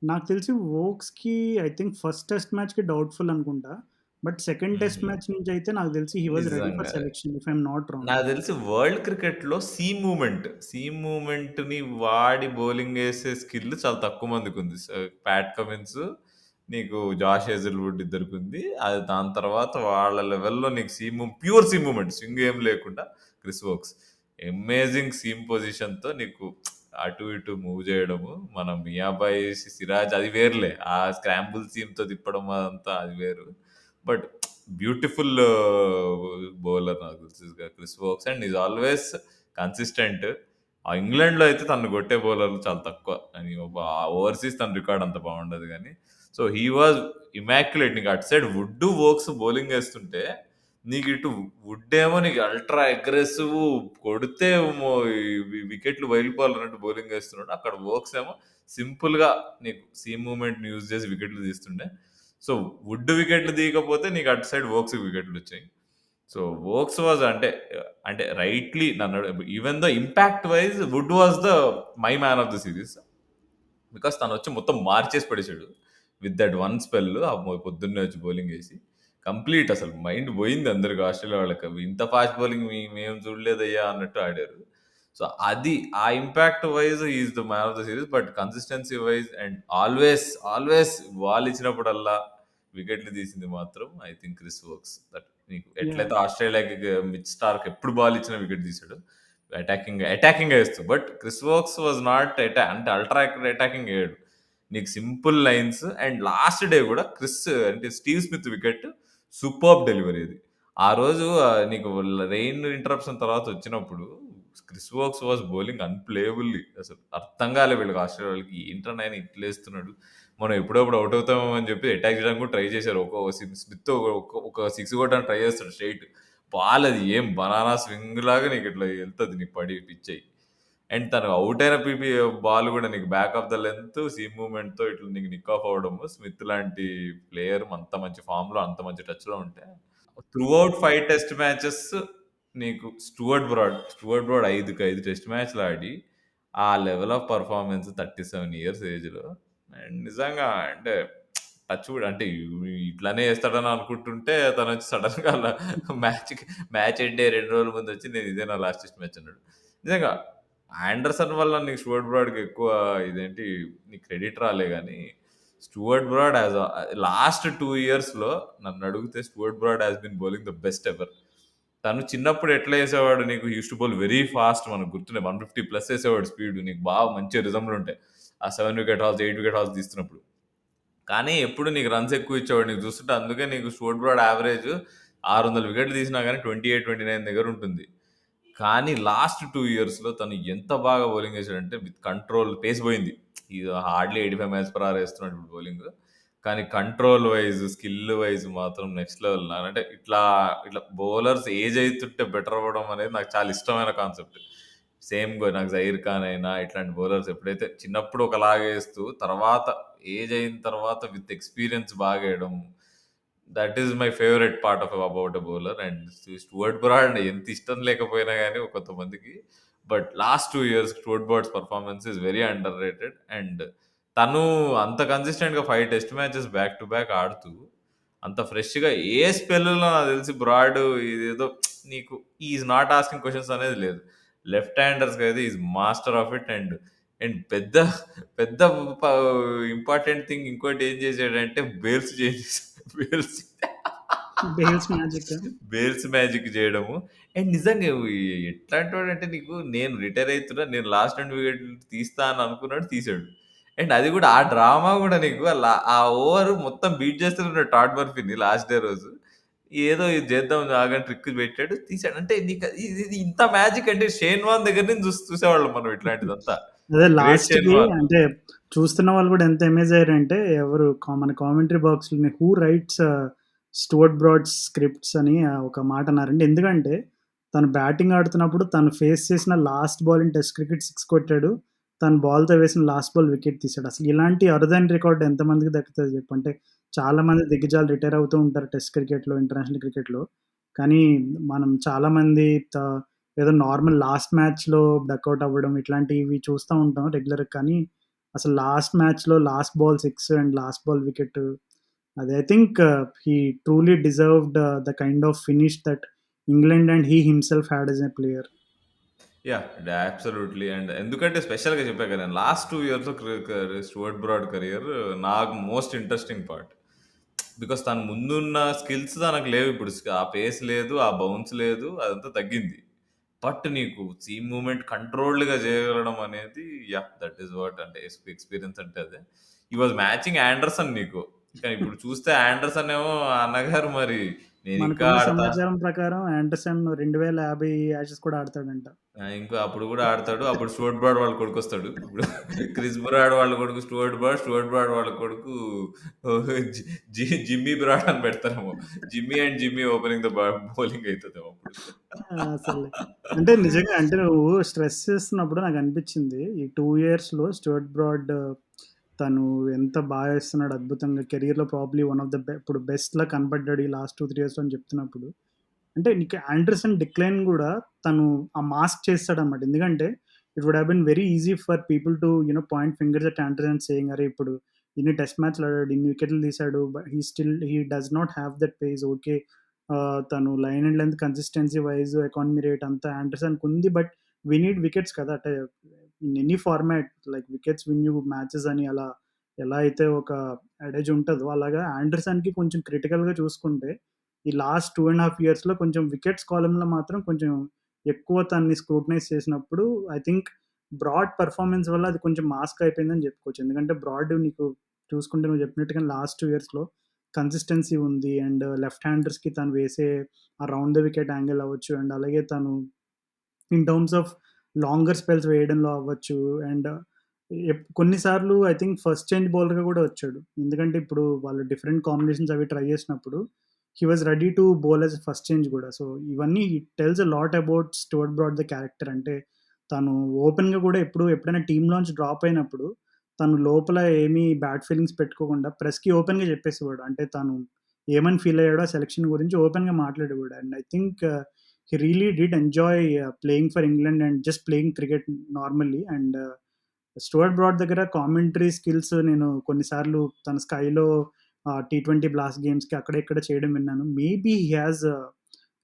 నాకు తెలిసి వోక్స్‌కి ఐ థింక్ ఫస్ట్ టెస్ట్ మ్యాచ్‌కి డౌట్‌ఫుల్ అనుకుంటా. బట్ సెకండ్ టెస్ట్ హుహు. మ్యాచ్ నుంచయితే నాకు తెలిసి హి వాస్ రెడీ ఫర్ నిజంగా. Selection if I am not wrong. నాకు తెలిసి వరల్డ్ క్రికెట్‌లో సీమ్ మూవ్‌మెంట్‌ని వాడి బౌలింగ్ ఏసే స్కిల్ చాలా తక్కువ మందికుంది. ప్యాట్ కమిన్స్, నీకు జాష్ హేజల్‌వుడ్ ఇద్దరికుంది. అది దాని తర్వాత వాళ్ళ లెవెల్‌లో నీకు ప్యూర్ సీమ్ మూవ్‌మెంట్ స్వింగ్ ఏం లేకుండా క్రిస్ వోక్స్. అమేజింగ్ సీమ్ పొజిషన్‌తో నీకు అటు ఇటు మూవ్ చేయడము. మన మియాబాయ్, సిరాజ్ అది వేరులే. ఆ స్క్రాంబుల్ సీమ్‌తో తిప్పడం అదంతా అది వేరు. బట్ బ్యూటిఫుల్ బౌలర్ నాకు తెలిసి Chris Woakes and is always consistent. ఆ ఇంగ్లాండ్‌లో అయితే తనను కొట్టే బౌలర్లు చాలా తక్కువ. అని ఓవర్సీస్ తన రికార్డ్ అంత బాగుండదు గానీ. So, he was immaculate. నీకు అటు సైడ్ వుడ్, వోక్స్ బౌలింగ్ ఏస్తుంటే, నీకు ఇటు వుడ్ ఏమో నీకు అల్ట్రా అగ్రెసివ్ కొడితే వికెట్లు బయలిపోవాలన్నట్టు బౌలింగ్ ఏస్తున్నాడు. అక్కడ వోక్స్ ఏమో సింపుల్‌గా నీకు సీమ్ మూవ్‌మెంట్‌ని యూజ్ చేసి వికెట్లు తీస్తుండే. సో, వుడ్ వికెట్లు తీయకపోతే నీకు అటు సైడ్ వోక్స్ వికెట్లొచ్చాయి. సో, వోక్స్ వాజ్ అంటే రైట్‌లీ నన్ను even the impact wise Wood was my man of the series. Because తనొచ్చి మొత్తం మార్చేసి పడేసాడు. విత్ దట్ వన్ స్పెల్ పొద్దున్నే వచ్చి బౌలింగ్ ఏసి. కంప్లీట్ అసలు మైండ్ పోయింది అందరికి ఆస్ట్రేలియా వాళ్ళకి. ఇంత ఫాస్ట్ బౌలింగ్ మేము చూడలేదయ్యా అన్నట్టు ఆడారు. సో, అది ఆ impact wise he is the man of the series. But consistency wise and always ball ఇచ్చినప్పుడల్లా వికెట్లు తీసింది మాత్రం I think Chris Woakes. That నీకు యాహ్! ఎట్లయితే ఆస్ట్రేలియాకి మిచ్ స్టార్క్ ఎప్పుడు బాల్ ఇచ్చినా వికెట్ తీసాడు. అటాకింగ్ వేస్తూ. But Chris Woakes was not అంటే అల్ట్రా అటాకింగ్ వేయడు. నీకు simple lines and last day కూడా అంటే Steve Smith wicket superb delivery అది. ఆ రోజు నీకు రెయిన్ ఇంటరప్షన్ తర్వాత వచ్చినప్పుడు క్రిస్ వోక్స్ వాస్ బౌలింగ్ అన్‌ప్లేయబుల్లీ అసలు అర్థం కాలే వీళ్ళకి ఆస్ట్రేలియా వాళ్ళకి. ఏంట్రా నాయన ఇట్లేస్తున్నాడు. మనం ఎప్పుడప్పుడు ఔట్ అవుతామో అని చెప్పి అటాక్ చేయడానికి కూడా ట్రై చేశారు. స్మిత్ ఒక 6 కొట్టడానికి ట్రై చేస్తాడు స్ట్రెయిట్. బాల్ అది ఏం బనానా స్వింగ్ లాగా నీకు ఇట్లా వెళ్తది నీకు పడి పిచ్ అయ్యి. అండ్ తను ఔట్ అయిన బాల్ కూడా నీకు back of the length seam మూవ్‌మెంట్‌తో ఇట్లా నీకు నిక్ ఆఫ్ అవ్వడము. స్మిత్ లాంటి ప్లేయర్ అంత మంచి ఫామ్‌లో అంత మంచి టచ్‌లో ఉంటే త్రూ ఔట్ 5 టెస్ట్ మ్యాచెస్ నీకు స్టూవర్ట్ బ్రాడ్ 5కి 5 టెస్ట్ మ్యాచ్‌లు ఆడి, ఆ లెవెల్ ఆఫ్ పెర్ఫార్మన్స్ 37 ఇయర్స్ ఏజ్‌లో అండ్ నిజంగా అంటే టచ్ వుడ్ అంటే ఇట్లనే చేస్తాడని అనుకుంటుంటే తనొచ్చి సడెన్‌గా అలా మ్యాచ్‌కి మ్యాచ్ ఎండ్ అయ్యే 2 రోజుల ముందొచ్చి నేను ఇదే నా లాస్ట్ టెస్ట్ మ్యాచ్ అన్నాడు. నిజంగా ఆండర్సన్ వల్ల నీకు స్టూవర్ట్ బ్రాడ్‌కి ఎక్కువ ఇదేంటి నీకు క్రెడిట్ రాలే గానీ, స్టూవర్ట్ బ్రాడ్ యాస్ లాస్ట్ 2 ఇయర్స్‌లో నన్నడిగితే Stuart Broad has been bowling the best ever. తను చిన్నప్పుడు ఎట్లా ఏసేవాడు నీకు used to bowl very fast మనకు గుర్తున్నాయి. 150 ప్లస్ ఏసేవాడు స్పీడ్. నీకు బాగా మంచి రిథమ్‌లుంటాయి. ఆ 7 వికెట్ హాల్స్, 8 వికెట్ హాల్స్ తీస్తున్నప్పుడు. కానీ ఎప్పుడు నీకు రన్స్ ఎక్కువ ఇచ్చేవాడు. నీకు చూస్తుంటే అందుకే నీకు స్టూవర్ట్ బ్రాడ్ యావరేజ్ 600 వికెట్లు తీసినా గానీ 28, 29 దగ్గర ఉంటుంది. కానీ లాస్ట్ 2 ఇయర్స్‌లో తను ఎంత బాగా బౌలింగ్ ఏసాడంటే విత్ కంట్రోల్ పేస్ పోయింది. ఇది హార్డ్‌లీ 85 మైల్స్ పర్ అవర్ ఏస్తున్నాడు ఇప్పుడు బౌలింగ్. కానీ కంట్రోల్ వైస్, స్కిల్ వైస్ మాత్రం నెక్స్ట్ లెవెల్. అంటే ఇట్లా బౌలర్స్ ఏజ్ అయితుంటే బెటర్ అవ్వడం అనేది నాకు చాలా ఇష్టమైన కాన్సెప్ట్. నాకు జహీర్ ఖాన్ అయినా ఇట్లాంటి బౌలర్స్ ఎప్పుడైతే చిన్నప్పుడు ఒకలాగా ఏస్తూ తర్వాత ఏజ్ అయిన తర్వాత విత్ ఎక్స్‌పీరియన్స్ బాగా ఏయడం. That is my favourite part of about a bowler. And Stuart Broad ఎంత ఇష్టం లేకపోయినా గానీ కొంతమందికి. But last 2 years Stuart Broad's performance is very underrated. And తను అంత కన్సిస్టెంట్‌గా 5 test matches back to back ఆడుతూ, అంత ఫ్రెష్‌గా ఏ స్పెల్‌లో నాకు తెలిసి బ్రాడ్ ఇదేదో నీకు he is not asking questions అనేది లేదు. లెఫ్ట్ హ్యాండర్స్‌కి అయితే is master of it. And పెద్ద పెద్ద ప ఇంపార్టెంట్ థింగ్ ఇంకోటి ఏం చేసాడంటే బేల్స్ చేంజ్ చేసాడు. Bales bales magic. Bales magic చేయడము. అండ్ నిజంగా ఎట్లాంటోడంటే నీకు నేను రిటైర్ అయితున్నా, నేను లాస్ట్ 2 వికెట్లు తీస్తా అని అనుకున్నాడు తీసాడు. అండ్ అది కూడా ఆ డ్రామా కూడా నీకు ఆ ఓవర్ మొత్తం బీట్ చేస్తున్నాడు టాడ్ మర్ఫీని లాస్ట్ డే రోజు. ఏదో ఇది చేద్దాం ఆగని ట్రిక్ పెట్టాడు తీసాడు. అంటే నీకు ఇది ఇంత మ్యాజిక్ అంటే షేన్ వార్న్ దగ్గర నుంచి చూసేవాళ్ళం మనం ఇట్లాంటిదంతా. అదే గ్రేట్ షేన్ లాస్ట్‌కి వార్న్. అంటే చూస్తున్న వాళ్ళు కూడా ఎంత అమేజ్ అయ్యారంటే ఎవరు మన కామెంటరీ బాక్స్‌లోని who writes Stuart Broad scripts అని ఒక మాట అన్నారండి. ఎందుకంటే తను బ్యాటింగ్ ఆడుతున్నప్పుడు తను ఫేస్ చేసిన last ball in test cricket 6 కొట్టాడు. తను బాల్‌తో వేసిన లాస్ట్ బాల్ వికెట్ తీసాడు. అసలు ఇలాంటి అరుదైన రికార్డ్ ఎంతమందికి దక్కుతది చెప్పు. అంటే చాలామంది దిగ్గజాలు రిటైర్ అవుతూ ఉంటారు టెస్ట్ క్రికెట్‌లో, ఇంటర్నేషనల్ క్రికెట్‌లో. కానీ మనం చాలామంది త ఏదో నార్మల్ లాస్ట్ మ్యాచ్‌లో డకౌట్ అవ్వడం ఇట్లాంటివి చూస్తా ఉంటాం రెగ్యులర్‌గా. కానీ అసలు లాస్ట్ మ్యాచ్‌లో last ball 6 and last ball wicket అది I think he truly deserved the kind of finish that England and he himself had as a player. Yeah! Absolutely. And ఎందుకంటే స్పెషల్‌గా చెప్పా కదా! లాస్ట్ 2 ఇయర్స్‌లో స్టూవర్ట్ బ్రాడ్ కెరియర్ నాకు most interesting part. Because తను ముందున్న skills తనకు లేవు ఇప్పుడు. ఆ పేస్ లేదు, ఆ బౌన్స్ లేదు. అదంతా తగ్గింది. బట్ నీకు సీమ్ మూవ్‌మెంట్ కంట్రోల్డ్‌గా చేయగలగడం అనేది దట్ ఈస్ వాట్ అంటే ఎక్స్‌పీరియన్స్ అంటే అదే. హి వాస్ మ్యాచింగ్ ఆండర్సన్ నీకు. కానీ ఇప్పుడు చూస్తే ఆండర్సన్ ఏమో అన్నగారు మరి నేనింకా మనకున్న ఆడతా. సమాచారం ప్రకారం ఆండర్సన్ 2050 యాషెస్ కూడా ఆడతాడంట. ఇంకా అప్పుడు గూడా ఆడతాడు. అప్పుడు స్టూవర్ట్ బ్రాడ్ వాళ్ళ కొడుకొస్తాడు. ఇప్పుడు క్రిస్ బ్రాడ్ వాళ్ళ కొడుకు స్టూవర్ట్ బ్రాడ్ వాళ్ళ కొడుకు జి జిమ్మీ బ్రాడ్ అని పెడతారేమో. జిమ్మీ ఓపెనింగ్ ద బౌలింగ్ అయితదేమో అప్పుడు. అసలు అంటే నిజంగా అంటే నువ్వు స్ట్రెస్ చేస్తున్నప్పుడు నాకనిపించింది. ఈ 2 ఇయర్స్‌లో స్టూవర్ట్ బ్రాడ్ తను ఎంత బాగా ఏస్తున్నాడు అద్భుతంగా. కెరియర్‌లో ప్రాబబ్లీ వన్ ఆఫ్ ద ఇప్పుడు బెస్ట్‌లా కనపడ్డాడు ఈ లాస్ట్ 2, 3 ఇయర్స్‌లో అని చెప్తున్నప్పుడు. అంటే నీకు ఆండర్సన్ డిక్లైన్ గూడా తను ఆ మాస్క్ చేస్తాడన్నమాట. ఎందుకంటే it would have been very easy for people to point fingers at Anderson saying అరే! ఇప్పుడు ఇన్ని టెస్ట్ మ్యాచ్‌లు ఆడాడు, ఇన్ని వికెట్లు తీసాడు. But he does not have that pace. Okay. తను line and length consistency wise economy rate అంతా ఆండర్సన్‌కుంది. బట్ వి నీడ్ వికెట్స్ కదా! అంటే in any format like wickets win you matches అని అలా ఎలా అయితే ఒక అడేజ్ ఉంటదో అలాగా ఆండర్సన్‌కి కొంచెం క్రిటికల్‌గా చూసుకుంటే ఈ లాస్ట్ 2 ½ ఇయర్స్‌లో కొంచెం వికెట్స్ కాలమ్‌లో మాత్రం కొంచెం ఎక్కువ తనని స్క్రూటనైజ్ చేసినప్పుడు ఐ థింక్ బ్రాడ్ పెర్ఫార్మన్స్ వల్ల అది కొంచెం మాస్క్ అయిపోయిందని చెప్పుకోవచ్చు. ఎందుకంటే బ్రాడ్ నీకు చూసుకుంటే నువ్వు చెప్పినట్టుగా లాస్ట్ 2 ఇయర్స్‌లో కన్సిస్టెన్సీ ఉంది. అండ్ లెఫ్ట్ హ్యాండర్స్‌కి తను వేసే ఆ రౌండ్ ద వికెట్ యాంగిల్ అవ్వచ్చు. అండ్ అలాగే తను in terms of longer spells వేయడంలో అవ్వచ్చు. అండ్ కొన్నిసార్లు ఐ థింక్ ఫస్ట్ చేంజ్ బౌలర్‌గా కూడా వచ్చాడు. ఎందుకంటే ఇప్పుడు వాళ్ళు డిఫరెంట్ కాంబినేషన్స్ అవి ట్రై చేసినప్పుడు he was ready to bowl as first change కూడా. సో ఇవన్నీ it tells a lot about Stuart Broad the character. అంటే తను ఓపెన్‌గా కూడా ఎప్పుడైనా టీమ్‌లోంచి డ్రాప్ అయినప్పుడు తను లోపల ఏమీ బ్యాడ్ ఫీలింగ్స్ పెట్టుకోకుండా ప్రెస్‌కి ఓపెన్‌గా చెప్పేసేవాడు. అంటే తను ఏమని ఫీల్ అయ్యాడో ఆ సెలక్షన్ గురించి ఓపెన్‌గా మాట్లాడేవాడు. And I think he really did enjoy playing for England and just playing cricket normally. And Stuart Broad దగ్గర కామెంటరీ స్కిల్స్ నేను కొన్నిసార్లు తన స్కైలో టీ20 బ్లాస్ట్ గేమ్స్‌కి అక్కడ ఇక్కడ చేయడం విన్నాను. Maybe he has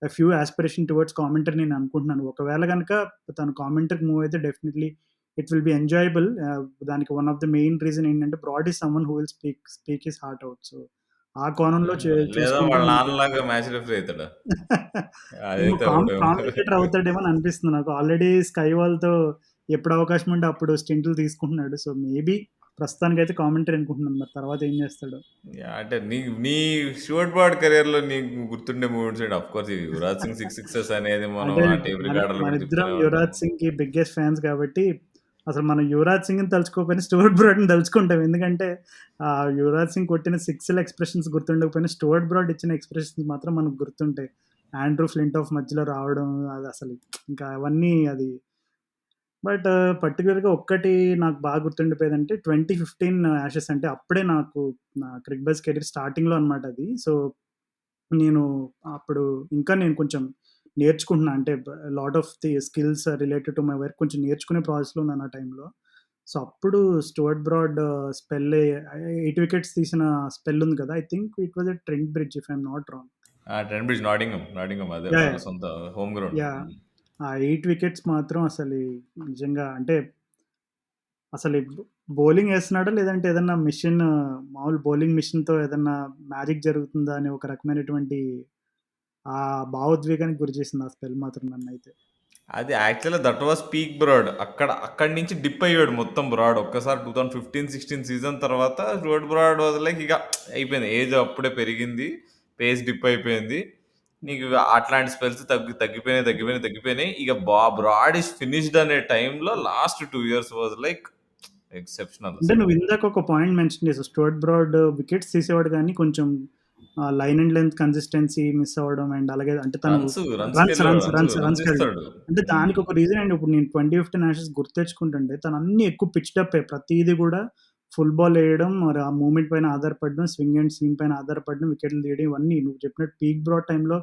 few aspiration towards commentary నేను అనుకుంటున్నాను. ఒకవేళ గనక తను కామెంటరీకి మూవ్ అయితే definitely it will be enjoyable. దానికి one of the main reason ఏంటంటే Broad is someone who will speak his heart out. So ఆ కోణంలో లేదా చూసుకుంటే వాళ్ళ మనకి నాన్నలాగా మ్యాచ్ రిఫరీ అవుతాడా? ఏమో అదైతే అవడమేమో. కామెంటేటర్ అవుతాడేమో అని అనిపిస్తుంది నాకు. ఆల్రెడీ స్కై వాల్‌తో ఎప్పుడు అవకాశం ఉంటే అప్పుడు స్టింటులు తీసుకుంటున్నాడు. సో మేబీ ప్రస్తుతానికైతే కామెంటరీ అనుకుంటున్నాను. మరి తర్వాత ఏం చేస్తాడో. యాహ్! అంటే నీ స్టూవర్ట్ బ్రాడ్ కెరియర్‌లో నీకు గుర్తుండే మూమెంట్స్ ఏంటి? ఆఫ్‌కోర్స్ ఈ యువరాజ్ సింగ్ 6 సిక్సెస్ అనేది మనం అంటే ఆ టేప్ మన రికార్డర్‌లో కూడా మనిద్దరం చెప్తూనే ఉంటాం. యువరాజ్ సింగ్‌కి బిగ్గెస్ట్ ఫ్యాన్స్ కాబట్టి అసలు మనం యువరాజ్ సింగ్‌ని తలుచుకోకపోయినా స్టూవర్ట్ బ్రాడ్‌ని తలుచుకుంటాం. ఎందుకంటే యువరాజ్ సింగ్ కొట్టిన సిక్స్‌ల ఎక్స్‌ప్రెషన్స్ గుర్తుండకపోయినా స్టూవర్ట్ బ్రాడ్ ఇచ్చిన ఎక్స్‌ప్రెషన్స్ మాత్రం మనకు గుర్తుంటాయి. ఆండ్రూ ఫ్లింటాఫ్ మధ్యలో రావడం అదసలు ఇంకా అవన్నీ అది. బట్ పర్టిక్యులర్‌గా ఒక్కటి నాకు బాగా గుర్తుండిపోయేదంటే 2015 యాషెస్ అంటే అప్పుడే నాకు నా క్రిక్ బజ్ కెరీర్ స్టార్టింగ్‌లో అనమాట అది. సో, నేను అప్పుడు ఇంకా నేను కొంచెం నేర్చుకుంటున్నా. అంటే lot of the skills related to my work కొంచెం నేర్చుకునే ప్రాసెస్‌లో ఉన్నాను ఆ టైంలో. సో, అప్పుడు స్టూవర్ట్ బ్రాడ్ స్పెల్ 8 వికెట్స్ తీసిన స్పెల్ ఉంది కదా! I think it was at Trent bridge if I am not wrong. ఆ! ట్రెంట్ బ్రిడ్జ్ నాటింఘమ్ అదే యాహ్! వాళ్ళ యాహ్! సొంత హోమ్ గ్రౌండ్. యాహ్! ఆ 8 వికెట్స్ మాత్రం అసలు నిజంగా అంటే అసలు బౌలింగ్ ఏస్తున్నాడా? లేదంటే ఏదన్నా మెషిన్ మామూలు బౌలింగ్ మెషిన్‌తో ఏదన్నా మ్యాజిక్ జరుగుతుందా అనే ఒక రకమైనటువంటి భావోద్వేగానికి గురిచేసింది ఆ స్పెల్ మాత్రం నన్నైతే. అది యాక్చువల్‌గా దట్ వాస్ పీక్ బ్రాడ్. అక్కడి నుంచి డిప్ అయ్యాడు మొత్తం బ్రాడ్. ఒక్కసారి 2015, 16 సీజన్ తర్వాత స్టూవర్ట్ బ్రాడ్ వాస్ లైక్ ఇక అయిపోయింది. ఏజ్ అప్పుడే పెరిగింది. పేస్ డిప్ అయిపోయింది. నీకు అట్లాంటి స్పెల్స్ తగ్గిపోయినాయి. ఇక బ్రాడ్ ఈస్ ఫినిష్డ్ అనే టైంలో last 2 years was like exceptional అంటే అసలు. నువ్వు ఇందాక ఒక పాయింట్ మెన్షన్ చేసావు. స్టూవర్ట్ బ్రాడ్ వికెట్స్ తీసేవాడు గానీ కొంచెం line and length consistency miss అవ్వడం అండ్ అలాగే అంటే తను రన్స్ కెళ్ళడం. ఇస్తాడు. అంటే హ్మ్. దానికి ఒక రీజన్ అండి. ఇప్పుడు నేను 2015 యాషెస్ గుర్తెచ్చుకుంటుంటే తను అన్నీ ఎక్కువ పిచ్డ్ అప్పే. ప్రతీది కూడా ఫుల్ బాల్ ఎయడం, మరి ఆ మూవ్‌మెంట్ పైన ఆధారపడడం, స్వింగ్ అండ్ సీమ్ పైన ఆధారపడడం, వికెట్లు తీయడం ఇవన్నీ నువ్వు చెప్పినట్టు పీక్ బ్రాడ్ టైమ్‌లో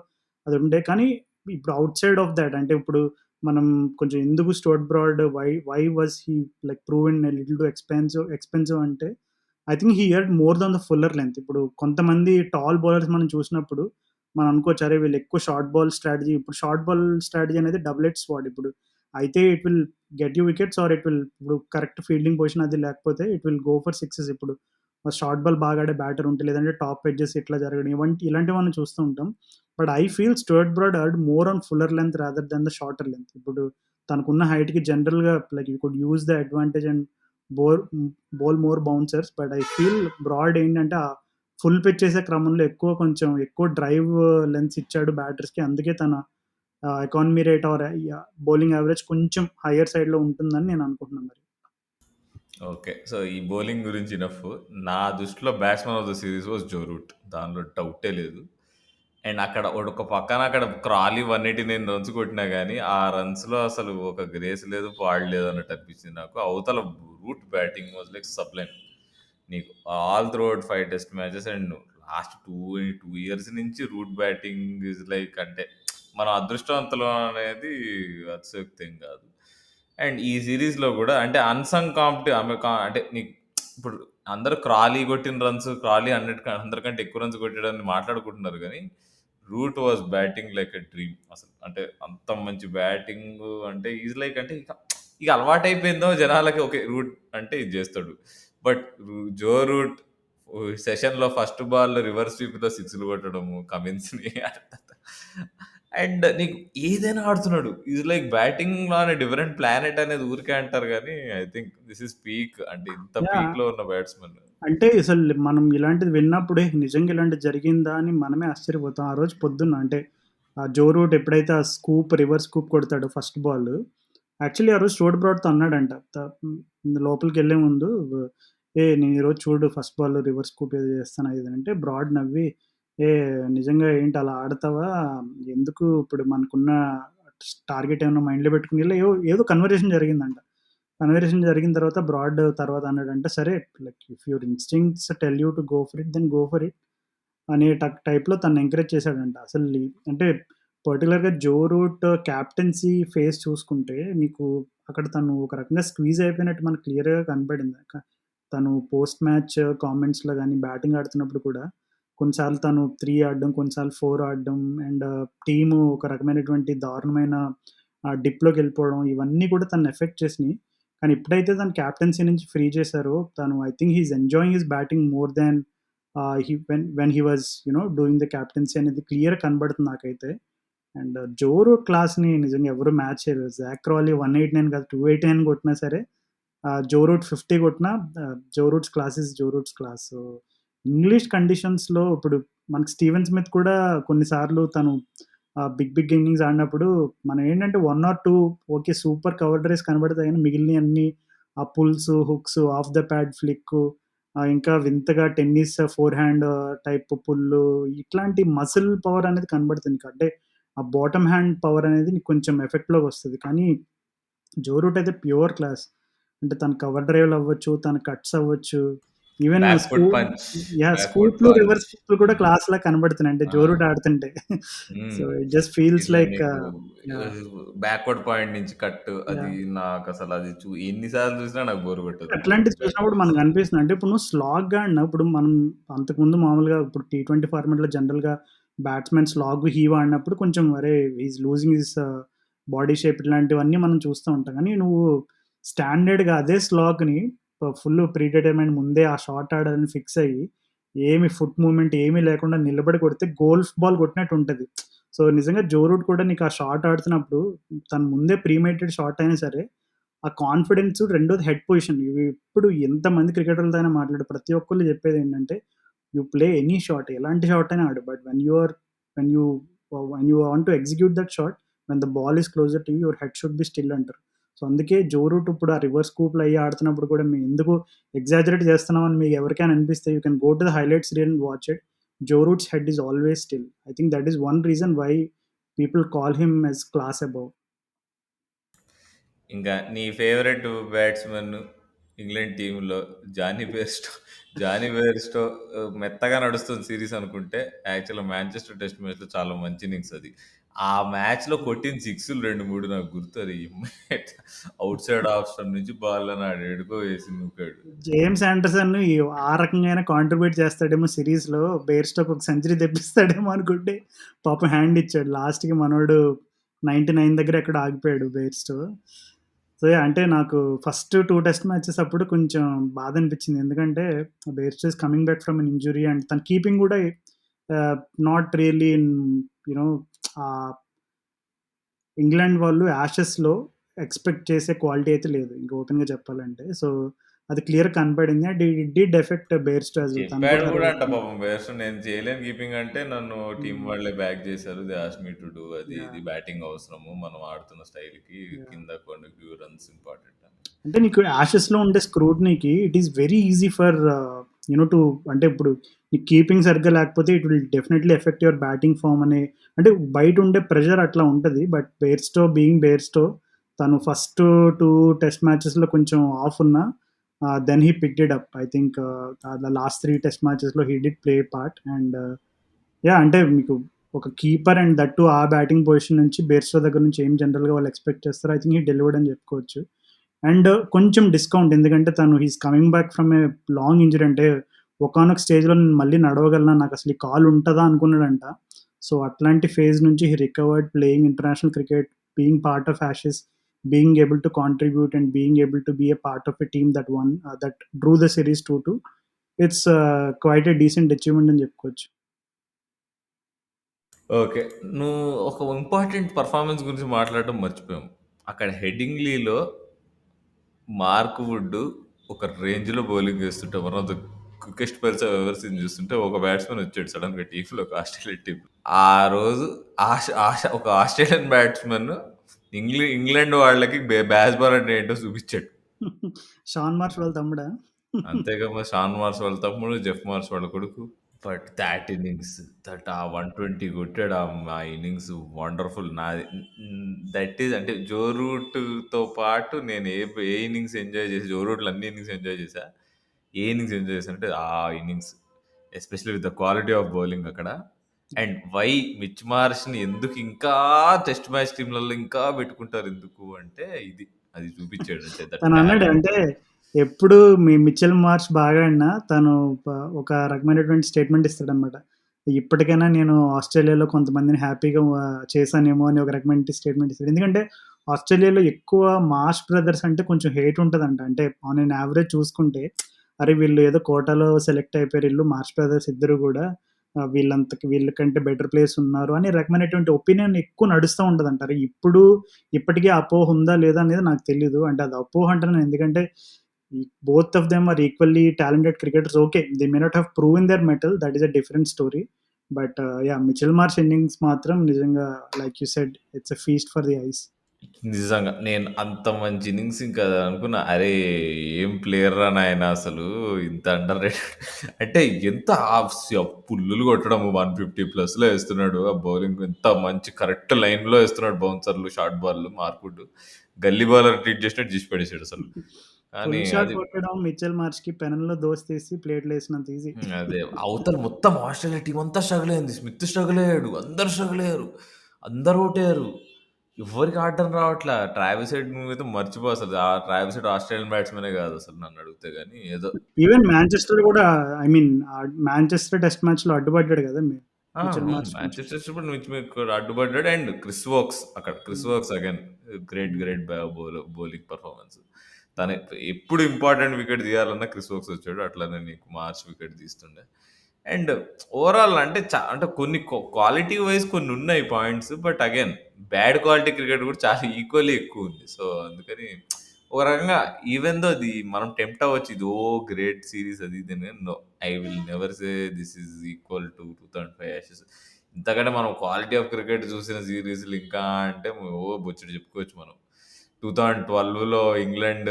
అది ఉండే. కానీ ఇప్పుడు ఔట్‌సైడ్ ఆఫ్ థాట్ అంటే ఇప్పుడు మనం కొంచెం ఎందుకు Stuart Broad why was he like proven a little too expensive అంటే I think he earned more than the fuller length. ఇప్పుడు కొంతమంది టాల్ బౌలర్స్ మనం చూసినప్పుడు మనం అనుకోవచ్చు అరే వీళ్ళు ఎక్కువ షార్ట్ బాల్ స్ట్రాటజీ ఇప్పుడు షార్ట్ బాల్ స్ట్రాటజీ అనేది డబుల్ ఎడ్జ్ స్వార్డ్. ఇప్పుడు అయితే it will get you wickets or it will ఇప్పుడు కరెక్ట్ ఫీల్డింగ్ పొజిషన్ అది లేకపోతే it will go for sixes. ఇప్పుడు షార్ట్ బాల్ బాగా ఆడే బ్యాటర్ ఉంటే లేదంటే టాప్ ఎడ్జెస్ ఇట్లా జరగడం ఇలాంటివి మనం చూస్తూ ఉంటాం. But I feel Stuart Broad earned more on fuller length rather than the shorter length. ఇప్పుడు తనకున్న హైట్‌కి జనరల్‌గా like you could use the advantage and bore bowl more bouncers. But I feel Broad ఏంటంటే ఫుల్ పిచ్ చేసే క్రమంలో కొంచెం ఎక్కువ drive lengths ఇచ్చాడు బ్యాటర్స్‌కి. అందుకే తన economy rate are bowling average కొంచెం హైయర్ సైడ్‌లో ఉంటుందని నేను అనుకుంటున్నాను మరి. ఓకే. సో, ఈ బౌలింగ్ గురించి ఇనఫ్. నా దృష్టిలో batsman of the series was Joe Root. దానిలో డౌటే లేదు. అండ్ ఒక పక్కన అక్కడ క్రాలీ 189 రన్స్ కొట్టినా గానీ, ఆ రన్స్‌లో అసలు ఒక గ్రేస్ లేదు, పాడు లేదు అన్నట్టు అనిపించింది నాకు. అవతల Root batting was like sublime. నీకు all throughout 5 test matches and last 2 years నుంచి రూట్ బ్యాటింగ్ ఈజ్ లైక్ అంటే మనం అదృష్టవంతులం అనేది అతిశయోక్తి ఏం కాదు. అండ్ ఈ సీరీస్‌లో గూడా అంటే అన్‌సంగ్ అంటే నీకు ఇప్పుడు అందరూ క్రాలీ కొట్టిన రన్స్, క్రాలీ అందరికంటే ఎక్కువ రన్స్ కొట్టాడని మాట్లాడుకుంటున్నారు గానీ, Root was batting like a dream అసలు. అంటే అంత మంచి బ్యాటింగు అంటే ఈజ్ లైక్ అంటే ఇక అలవాటయిపోయిందో జనాలకి ఓకే. రూట్ అంటే ఇది జేస్తాడు. బట్ జో రూట్ సెషన్‌లో ఫస్ట్ బాల్ రివర్స్ స్వీప్‌తో సిక్స్‌లు కొట్టడము కమిన్స్‌ని అండ్ నీకు ఏదైనా ఆడుతున్నాడు. ఈజ్ లైక్ బ్యాటింగ్‌లో ఆన్ ఎ డిఫరెంట్ ప్లానెట్ అనేది ఊరికే అంటారు గానీ, I think this is peak అంటే ఇంత యాహ్! పీక్‌లో ఉన్న బ్యాట్స్‌మన్. అంటే అసలు మనం ఇలాంటిది విన్నప్పుడే నిజంగా ఇలాంటిది జరిగిందా అని మనమే ఆశ్చర్యపోతాం. ఆ రోజు పొద్దున్న అంటే జో రూట్ ఎప్పుడైతే ఆ స్కూప్ రివర్స్ స్కూప్ కొడతాడో ఫస్ట్ బాల్ యాక్చువల్లీ ఆ రోజు స్టోడ్ బ్రాడ్‌తో అన్నాడంట. లోపలికెళ్ళే ముందు నేను ఈరోజు చూడు ఫస్ట్ బాల్‌లో రివర్స్ స్కూప్ ఏదో చేస్తాను అది ఇది అంటే బ్రాడ్ నవ్వి నిజంగా ఏంటి అలా ఆడతావా? ఎందుకు ఇప్పుడు మనకున్న టార్గెట్ ఏమన్నా మైండ్‌లో పెట్టుకొని ఇలా ఏదో కన్వర్జేషన్ జరిగిందంట. కన్వర్జేషన్ జరిగిన తర్వాత బ్రాడ్ తర్వాత అన్నాడంట, "సరే like if your instincts tell you to go for it then go for it" అనే టైప్‌లో తనని ఎంకరేజ్ చేశాడంట. అంటే పర్టిక్యులర్‌గా జో రూట్ క్యాప్టెన్సీ ఫేస్ చూసుకుంటే నీకు అక్కడ తను ఒక రకంగా స్క్వీజ్ అయిపోయినట్టు మనకు క్లియర్‌గా కనపడింది. తను పోస్ట్ మ్యాచ్ కామెంట్స్‌లో గాని, బ్యాటింగ్ ఆడుతున్నప్పుడు కూడా కొన్నిసార్లు తను 3 ఆడడం, కొన్నిసార్లు 4 ఆడడం అండ్ టీము ఒక రకమైనటువంటి దారుణమైన డిప్‌లోకెళ్ళిపోవడం ఇవన్నీ కూడా తనని ఎఫెక్ట్ చేసినియి. కానీ ఎప్పుడైతే తను క్యాప్టెన్సీ నుంచి ఫ్రీ చేశారో తను I think he is enjoying his batting more than when he was doing the captaincy అనేది క్లియర్‌గా కనబడుతుంది నాకైతే. అండ్ జో రూట్ క్లాస్‌ని నిజంగా ఎవరు మ్యాచ్ చేయలేరు. జాక్ క్రాలీ 189 కాదు 289 కొట్టినా సరే జో రూట్ 50 కొట్టినా Joe Root's class is Joe Root's class. So, English కండిషన్స్‌లో ఇప్పుడు మనకి స్టీవెన్ స్మిత్ కూడా కొన్ని సార్లు తను బిగ్ బిగ్ ఇన్నింగ్స్ ఆడినప్పుడు మనం ఏంటంటే 1 or 2 okay. Super cover drives కనబడతాయి గానీ మిగిలినయన్నీ ఆ pulls, hooks, off the pad flick ఇంకా వింతగా టెన్నిస్ ఫోర్ హ్యాండ్ టైప్ పుల్లు ఇట్లాంటి మసిల్ పవర్ అనేది కనబడుతుంది. అంటే ఆ బాటమ్ హ్యాండ్ పవర్ అనేది నీకు కొంచెం ఎఫెక్ట్‌లోకొస్తది. కానీ జో రూట్ అయితే ప్యూర్ క్లాస్. అంటే తన కవర్ డ్రైవ్‌లు అవ్వచ్చు, తన కట్స్ అవ్వచ్చు. Even backward punch. బ్యాక్‌వర్డ్ స్కూప్‌లు, పంచ్. రివర్స్ స్కూప్‌లు కూడా క్లాస్‌లా కనబడుతున్నాయి. అంటే జో రూట్ ఆ! ఆడుతుంటే. సో, హ్మ్. ఇట్ జస్ట్ ఫీల్స్ ఇట్లా లైక్ నీకు యాహ్! బ్యాక్‌వర్డ్ పాయింట్ నుంచి కట్ అది యాహ్! నాకసలు అది ఎన్ని సార్లు చూసినా నాకు బోర్ కొట్టదు. అట్లాంటిది చూసినప్పుడు బ్యాక్‌వర్డ్ మనకనిపిస్తుంది. అంటే ఇప్పుడు నువ్వు స్లాగ్‌గా ఆడినావు. ఇప్పుడు మనం అంతకుముందు మామూలుగా ఇప్పుడు టీ20 ఫార్మాట్‌లో జనరల్‌గా బ్యాట్స్‌మెన్ స్లాగ్, హీవ్ ఆడినప్పుడు కొంచెం అరే! He is losing his body shape ఇట్లాంటివన్నీ మనం చూస్తూ ఉంటాం. కానీ నువ్వు స్టాండర్డ్‌గా అదే స్లాగ్‌ని ఫుల్ ప్రీ డిటర్మైన్డ్ ముందే ఆ షాట్ ఆడాలని ఫిక్స్ అయ్యి, ఏమి ఫుట్ మూవ్‌మెంట్ ఏమీ లేకుండా నిలబడి కొడితే గోల్ఫ్ బాల్ కొట్టినట్టు ఉంటది. సో, నిజంగా జో రూట్ కూడా నీకు ఆ షాట్ ఆడుతున్నప్పుడు తను ముందే ప్రీమెడిటెడ్ షాట్ అయినా సరే ఆ కాన్ఫిడెన్స్ రెండోది హెడ్ పొజిషన్. ఇవి ఎప్పుడు ఎంతమంది క్రికెటర్లతో అయినా మాట్లాడు ప్రతి ఒక్కళ్ళు చెప్పేదేంటంటే, యూ ప్లే ఎనీ షాట్ ఎలాంటి షాట్ అయినా ఆడు. But when you when you want to execute that shot when the ball is closer to you your head should be still అంటారు. సో, అందుకే జో రూట్ ఇప్పుడు ఆ రివర్స్ స్కూప్‌లు అయ్యి ఆడుతున్నప్పుడు కూడా మేము ఎందుకు ఎగ్జాజరేట్ చేస్తున్నామని మీకు ఎవరికైనా అనిపిస్తే you can go to the highlights reel and watch it. Joe Root's head is always still. I think that is one reason why people call him as class above. ఇంకా నీ ఫేవరెట్ బ్యాట్స్‌మన్ ఇంగ్లాండ్ టీమ్‌లో Jonny Bairstow. Jonny Bairstow మెత్తగా నడుస్తుంది series అనుకుంటే యాక్చువల్‌గా Manchester test మ్యాచ్‌లో చాలా మంచి ఇన్నింగ్స్ అది. ఆ మ్యాచ్‌లో కొట్టిన సిక్స్‌లు 2, 3 నాకు గుర్తది. ఔట్ సైడ్ ఆఫ్ స్టంప్ నుంచి బాల్‌ని ఆడెక్కడికో వేసి నూకాడు. జేమ్స్ ఆండర్సన్ ఆ రకంగా అయినా కాంట్రిబ్యూట్ చేస్తాడేమో సీరీస్‌లో. బెయిర్‌స్టోకి ఒక సెంచరీ తెప్పిస్తాడేమో అనుకుంటే పాపం హ్యాండ్ ఇచ్చాడు. లాస్ట్‌కి మనోడు 99 దగ్గర ఎక్కడో ఆగిపోయాడు బెయిర్‌స్టో. So, yeah! అంటే నాకు ఫస్ట్ 2 టెస్ట్ మ్యాచెస్ అప్పుడు కొంచెం బాధనిపించింది. ఎందుకంటే Bairstow is coming back from an injury and తన కీపింగ్ కూడా ah, not really in you know ah, England వాళ్ళు యాషెస్‌లో ఎక్స్‌పెక్ట్ చేసే క్వాలిటీ అయితే లేదు. ఇంక ఓపెన్‌గా చెప్పాలంటే. సో, అది క్లియర్‌గా కనపడింది. And it did affect Bairstow as well. తను చెప్పాడు కూడా గూడా తర్వాత అంట పాపం బెయిర్‌స్టో నేను చేయలేను కీపింగ్ అంటే నన్ను టీమ్ హ్మ్. వాళ్ళే బ్యాక్ చేశారు. They asked me to do అది ఇది యాహ్! బ్యాటింగ్ అవసరము. మనం ఆడుతున్న స్టైల్‌కి యాహ్! కింద కొన్ని ఫ్యూ రన్స్ ఇంపార్టెంట్ అని. అంటే నీకు యాషెస్‌లో ఉండే స్క్రూటినీకి it is very easy for to అంటే ఇప్పుడు నీ కీపింగ్ సరిగ్గా లేకపోతే it will definitely affect your batting form అనే అంటే బయట ఉండే ప్రెషర్ అట్లా ఉంటది. బట్ బెయిర్‌స్టో తను ఫస్ట్ 2 టెస్ట్ మ్యాచెస్‌లో కొంచెం ఆఫ్ ఉన్నా then he picked it up. I think the last 3 test మ్యాచెస్‌లో he did play part and yeah! అంటే మీకు ఒక కీపర్ అండ్ దట్ టూ ఆ బ్యాటింగ్ పొజిషన్ నుంచి బెయిర్‌స్టో దగ్గర నుంచి ఏం జనరల్‌గా వాళ్ళు ఎక్స్‌పెక్ట్ చేస్తారో ఐ థింక్ హి డెలివర్డ్ అని చెప్పుకోవచ్చు. అండ్ కొంచెం డిస్కౌంట్ ఎందుకంటే తను he is coming back from a long injury అంటే ఒకానొక స్టేజ్‌లో నేను మళ్ళీ నడవగలనా? నాకసలు ఈ కాలు ఉంటదా? అనుకున్నాడంట. సో, అట్లాంటి ఫేజ్ నుంచి he recovered playing international cricket, being part of Ashes, being able to contribute and being able to be a part of a team that drew the series 2-2. It's quite a decent achievement అని చెప్పుకోవచ్చు. Okay. నువ్వు ఒక important performance గురించి మాట్లాడడం మర్చిపోయాం. అక్కడ హెడింగ్‌లీలో mark Wood ఒక రేంజ్‌లో బౌలింగ్ ఏస్తుంటే one of the quickest pulls ever seen చూస్తుంటే ఒక బ్యాట్స్మెన్ వచ్చాడు సడన్ గా టీంలోకి, ఆస్ట్రేలియా టీం. ఆ రోజు ఒక ఆస్ట్రేలియన్ బ్యాట్స్మెన్ ఇంగ్లాండ్ వాళ్ళకి బ్యాస్ బాల్ అంటే ఏంటో చూపించాడు. షాన్ మార్ష్ వాళ్ళ తమ్ముడా? అంతేగా మరి షాన్ మార్ష్ వాళ్ళ తమ్ముడు, జెఫ్ మార్ష్ వాళ్ళ కొడుకు. బట్ దాట్ ఇన్నింగ్స్, దట్ ఆ 120 కొట్టాడు ఆ ఇన్నింగ్స్ వండర్ఫుల్. నాది దట్ ఈజ్ అంటే జో రూట్తో పాటు నేను ఏ ఇన్నింగ్స్ ఎంజాయ్ చేసి, జో రూట్లో అన్ని ఇన్నింగ్స్ ఎంజాయ్ చేశా. ఏ ఇన్నింగ్స్ ఎంజాయ్ చేశా అంటే ఆ innings, especially with the quality of bowling అక్కడ. అండ్ వై మిచ్ మార్ష్ని ఎందుకు ఇంకా టెస్ట్ మ్యాచ్ టీంలలో ఇంకా పెట్టుకుంటారు ఎందుకు అంటే ఇది, అది చూపించాడు అంటే దట్ తను అన్నాడు టాలెంట్. అంటే ఎప్పుడు మీ మిచెల్ మార్ష్ బాగా ఆడినా తను ఒక రకమైనటువంటి స్టేట్మెంట్ ఇస్తాడనమాట. ఇప్పటికైనా నేను ఆస్ట్రేలియాలో కొంతమందిని హ్యాపీగా చేశానేమో అని ఒక రకమైన స్టేట్మెంట్ ఇస్తాడు. ఎందుకంటే ఆస్ట్రేలియాలో ఎక్కువ మార్ష్ బ్రదర్స్ అంటే కొంచెం హేట్ ఉంటదంట. అంటే ఆన్ ఎన్ యావరేజ్ చూసుకుంటే, అరే వీళ్ళు ఏదో కోటాలో సెలెక్ట్ అయిపోయారు ఈళ్ళు మార్ష్ బ్రదర్స్ ఇద్దరు గూడా. వీళ్ళకంటే బెటర్ ప్లేయర్స్ ఉన్నారు అనే రకమైనటువంటి ఒపీనియన్ ఎక్కువ నడుస్తా ఉంటదంట. అరే ఇప్పటికీ అపోహ ఉందా లేదా అనేది నాకు తెలీదు. అంటే అది అపోహ అంటున్నాను ఎందుకంటే both of them are equally talented cricketers. Okay, they may not have proven their mettle, that is a different story. But yeah! Mitchell Marsh innings మాత్రం నిజంగా like you said it's a feast for the eyes. నిజంగా నేను అంత మంచి innings ఇంకా అనుకున్నా, అరే ఏం ప్లేయర్ రా నాయన అసలు, ఇంత అండర్ రేటెడ్. అంటే ఎంత పుల్లులు కొట్టడం 150+ వేస్తున్నాడు ఆ బౌలింగ్, ఎంత మంచి కరెక్ట్ లైన్లో వేస్తున్నాడు బౌన్సర్లు, షార్ట్ బాల్, మార్కుడ్ గల్లీ బౌలర్ ట్రీట్ చేసినట్టు చేసి పడేసాడు అసలు. కానీ ఫుల్ షాట్ అది కొట్టడం మిచెల్ మార్ష్‌కి పెనంలో దోస తీసి ప్లేట్‌లో ఏసినంత ఈజీ. అదే అవతల మొత్తం ఆస్ట్రేలియా టీం అంతా స్ట్రగుల్ అయింది. స్మిత్ స్ట్రగుల్ అయ్యాడు, అందరు స్ట్రగుల్ అయ్యారు, అందరు ఓటారు, ఎవరికి ఆడటం రావట్లా. ట్రావిస్ హెడ్ అయితే మర్చిపో అసలు, ఆ ట్రావిస్ హెడ్ ఆస్ట్రేలియన్ బ్యాట్స్మెనే కాదు అసలు నన్ను అడిగితే. కానీ ఏదో ఈవెన్ మాంచెస్టర్ గూడా ఐ మీన్ మాంచెస్టర్ టెస్ట్ మ్యాచ్‌లో అడ్డుపడ్డాడు గదా! మిచెల్ మార్ష్ కొంచెం. మాంచెస్టర్ ఇప్పుడు నుంచి మీకు అడ్డుపడ్డాడు. అండ్ క్రిస్ వోక్స్ అక్కడ, క్రిస్ హ్మ్. వోక్స్ అగైన్ గ్రేట్ హ్మ్. Great bowling performance. తను ఎప్పుడు ఇంపార్టెంట్ వికెట్ తీయాలన్నా క్రిస్ వోక్స్ వచ్చాడు, అట్లనే నీకు మార్చ్ వికెట్ తీస్తుండే. అండ్ ఓవరాల్ అంటే అంటే కొన్ని క్వాలిటీ వైజ్ కొన్ని ఉన్నాయి points, but again bad quality cricket కూడా చాలా ఈక్వల్లీ ఎక్కువ ఉంది. సో అందుకని ఒక రకంగా ఈవెన్ దో అది మనం టెంప్ట్ అవ్వచ్చు, ఇది ఓ గ్రేట్ సిరీస్ అది ఇది అని. No, I will never say this is equal to 2005 Ashes. ఇంతకంటే మనం క్వాలిటీ ఆఫ్ క్రికెట్ చూసిన సిరీస్లు ఇంకా అంటే ఓ బొచ్చుడు చెప్పుకోవచ్చు మనం. 2012లో ఇంగ్లాండ్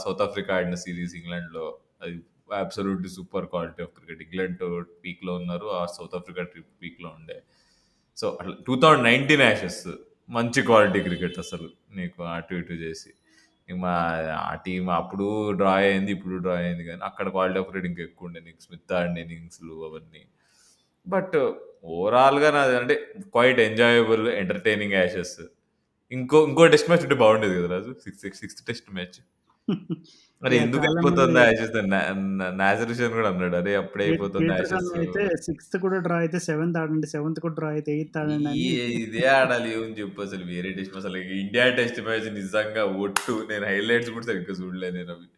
సౌత్ ఆఫ్రికా ఆడిన సిరీస్, ఇంగ్లాండ్లో అది absolutely super quality of cricket. England పీక్లో ఉన్నారు, ఆ సౌత్ ఆఫ్రికా పీక్లో ఉండే. సో అట్లా 2019 యాషెస్ మంచి క్వాలిటీ క్రికెట్ అసలు, నీకు అటు ఇటు చేసి. మా ఆ టీం అప్పుడు డ్రా అయింది, ఇప్పుడు డ్రా అయింది, కానీ అక్కడ క్వాలిటీ ఆఫ్ క్రికెట్ ఇంకా ఎక్కువ ఉండే, నీకు స్మిత్ ఆడిన ఇన్నింగ్స్లు అవన్నీ. బట్ ఓవరాల్గా నాది అంటే క్వైట్ ఎంజాయబుల్ ఎంటర్టైనింగ్ యాషెస్. ఇంకో టెస్ట్ మ్యాచ్ ఉంటే బాగుండేది కదా రాజు, సిక్స్త్ టెస్ట్ మ్యాచ్. మరి యాహ్! ఎందుకు చాలా మంది అయిపోతుంది యాషెస్? నాజర్ హుసేన్ కూడా అన్నాడు, అరే అప్పుడే అయిపోతుంది పీటర్సన్ యాషెస్. అయితే సిక్స్త్ కూడా డ్రా అయితే సెవెంత్ ఆడండి, సెవెంత్ కూడా డ్రా అయితే ఎయిత్ ఈ ఆడండి అని. ఇదే ఆడాలి ఏమని చెప్పు అసలు, వేరే టెస్ట్ అసలు ఇండియా టెస్ట్ మ్యాచ్ నిజంగా ఒట్టు, నేను హైలైట్స్ కూడా సరిగ్గా చూడలేదు నేను అవి.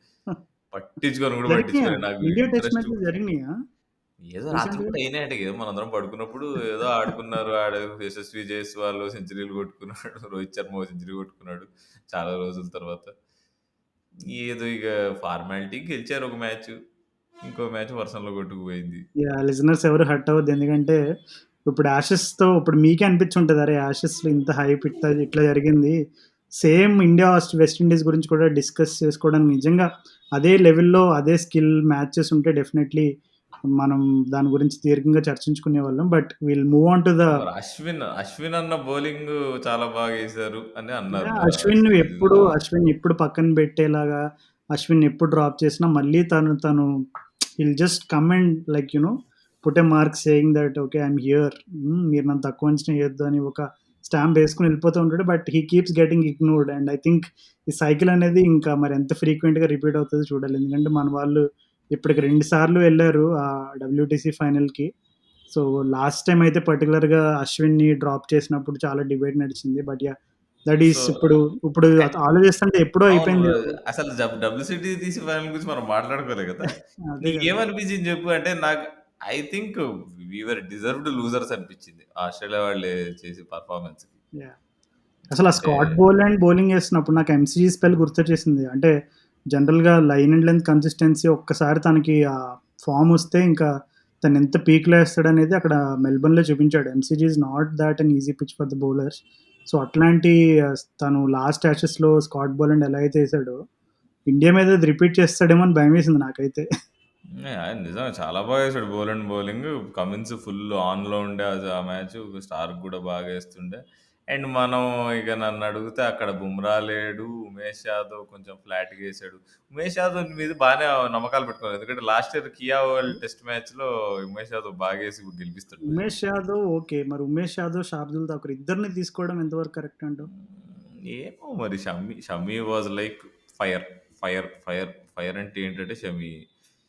పట్టించుకొని కూడా జరిగినాయా? పట్టించుకొని నాకు ఇండియా టెస్ట్ ఇంట్రెస్ట్. మ్యాచెస్ జరిగినాయా ఏదో రీసెంట్‌గా? రాత్రిపూట అయినాయంటే, ఏదో మనందరం పడుకున్నప్పుడు ఏదో ఆడుకున్నారు. యశస్వి జైస్వాల్ సెంచరీలు కొట్టుకున్నాడు, రోహిత్ శర్మ సెంచరీ కొట్టుకున్నాడు చాలా రోజుల తర్వాత. ఏదో ఇక ఫార్మాలిటీకి గెలిచారు ఒక మ్యాచ్, ఇంకో మ్యాచ్ వర్షంలో కొట్టుకుపోయింది. యాహ్! లిజనర్స్ ఎవరు హర్ట్ అవ్వద్దు. ఎందుకంటే ఇప్పుడు యాషెస్‌తో ఇప్పుడు మీకే అనిపించుంటది. అరే! యాషెస్‌లో ఇంత హైప్ ఇట్లా జరిగింది. సేమ్ ఇండియా వెస్ట్ ఇండీస్ గురించి కూడా డిస్కస్ చేసుకోవడానికి నిజంగా అదే లెవెల్‌లో అదే స్కిల్ మ్యాచెస్ ఉంటే డెఫినైట్‌లీ మనం దాని గురించి దీర్ఘంగా చర్చించుకునేవాళ్ళం. But will move on to the మరి అశ్విన్ అన్న బౌలింగ్ చాలా బాగా వేశారు అని అన్నారు. యాహ్! అశ్విన్ ఎప్పుడు పక్కన పెట్టేలాగా, అశ్విన్ ఎప్పుడు డ్రాప్ చేసినా మళ్ళీ తను he'll just come and like put a mark saying that okay I am here. మీరు నన్ను తక్కువ అంచనా వేయొద్దు అని ఒక స్టాంప్ వేసుకొని వెళ్ళిపోతూ ఉంటాడు. But he keeps getting ignored. And I think ఈ సైకిల్ అనేది ఇంకా మరి ఎంత ఫ్రీక్వెంట్‌గా రిపీట్ అవుతదో చూడాలి. ఎందుకంటే మన వాళ్ళు ఇప్పటికి 2 సార్లు వెళ్లారు ఆ డబ్ల్యూటీసీ ఫైనల్‌కి. సో లాస్ట్ టైమ్ అయితే పర్టిక్యులర్‌గా అశ్విన్‌ని డ్రాప్ చేసినప్పుడు చాలా డిబేట్ నడిచింది. But yeah! That so is ఇప్పుడు ఆలోచిస్తుంటే ఎప్పుడో అవును. అయిపోయింది. అసలు డబ్ల్యూసీటీ తీసి ఫైనల్ గురించి మనం మాట్లాడుకోలే కదా! అదే గదా! నీకేమనిపించింది చెప్పు? అంటే నాకు I think we were deserved losers అనిపించింది ఆస్ట్రేలియా వాళ్ళు చేసే పెర్ఫార్మన్స్‌కి. యాహ్! అసలు ఆ అంటే స్కాట్ బోలాండ్ బౌలింగ్ ఏస్తున్నప్పుడు నాకు ఎంసీజీ స్పెల్ గుర్తొచ్చేసింది. అంటే జనరల్‌గా లైన్ అండ్ లెంత్ కన్సిస్టెన్సీ ఒక్కసారి తనకి ఫామ్ వస్తే ఇంకా తను ఎంత పీక్‌లో ఏస్తాడనేది అక్కడ మెల్బర్న్‌లో చూపించాడు. MCG is not thought an easy pitch for the bowlers. So, అట్లాంటి తను లాస్ట్ యాషెస్‌లో స్కాట్ బోలాండ్ ఎలా అయితే ఏసాడో, ఇండియా మీద అది రిపీట్ చేస్తాడేమో అని భయమేసింది నాకైతే. నిజంగా చాలా బాగా వేసాడు బౌలింగ్. కమిన్స్ ఫుల్ ఆన్లో ఉండే ఆ మ్యాచ్. స్టార్క్ కూడా బాగా వేస్తుండే. అండ్ మనం ఇక నన్ను అడిగితే అక్కడ బుమ్రా లేడు, ఉమేష్ యాదవ్ కొంచెం ఫ్లాట్గా వేసాడు. ఉమేష్ యాదవ్ మీద బాగానే నమ్మకాలు పెట్టుకున్నాను, ఎందుకంటే last year Kia world test మ్యాచ్లో ఉమేష్ యాదవ్ బాగా వేసి గెలిపిస్తాడు మ్యాచ్. ఉమేష్ యాదవ్ ఓకే. మరి ఉమేష్ యాదవ్, శార్దుల్ ఠాకూర్ ఇద్దరిని తీసుకోవడం ఎంతవరకు కరెక్ట్ అంటావు? ఏమో మరి Shami was like fire fire fire fire అంటే ఏంటంటే షమీ.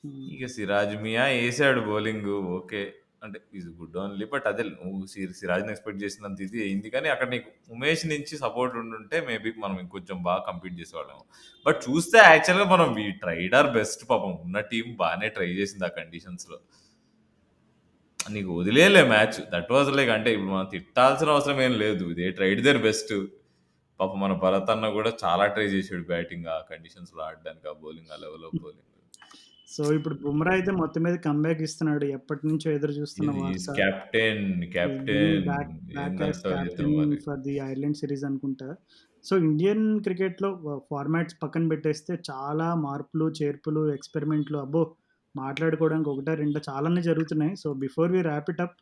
హ్మ్. ఇక సిరాజ్ మియా వేసాడు బౌలింగ్, ఓకే, అంటే ఈజ్ గుడ్ ఓన్లీ. బట్ అదే నువ్వు సిరాజ్ని ఎక్స్పెక్ట్ చేసినంత ఇది అయింది, కానీ అక్కడ నీకు ఉమేష్ నుంచి సపోర్ట్ ఉండుంటే మేబీ మనం ఇంకొంచెం బాగా కంపీట్ చేసేవాళ్ళము. బట్ చూస్తే యాక్చువల్గా మనం వీ ట్రైడ్ ఆర్ బెస్ట్. పాపం ఉన్న టీం బాగానే ట్రై చేసింది ఆ కండిషన్స్లో. నీకు వదిలేలే మ్యాచ్. దట్ వాజ్ లైక్, అంటే ఇప్పుడు మనం తిట్టాల్సిన అవసరం ఏం లేదు, ఇదే ట్రైడ్ దేర్ బెస్ట్. పాపం మన భరత్ అన్న కూడా చాలా ట్రై చేసాడు బ్యాటింగ్ ఆ కండిషన్స్లో ఆడడానికి, ఆ బౌలింగ్, ఆ లెవెల్ ఆఫ్ బౌలింగ్. సో, ఇప్పుడు బుమ్రా అయితే మొత్తం మీద కమ్‌బ్యాక్ ఇస్తున్నాడు. ఎప్పటినుంచో ఎదురు చూస్తున్న ఈజ్ వార్త. Captain is being captain back as ఏందంటావు చేద్దాం కెప్టెన్ మరి. ఫర్ ది ఐర్లాండ్ సీరీస్ అనుకుంటా. సో, ఇండియన్ క్రికెట్‌లో ఫార్మాట్స్ పక్కన పెట్టేస్తే చాలా మార్పులు, చేర్పులు, ఎక్స్‌పెరిమెంట్‌లు అబ్బో! మాట్లాడుకోవడానికి ఒకటా రెండా చాలానే జరుగుతున్నాయి. So, before we wrap it up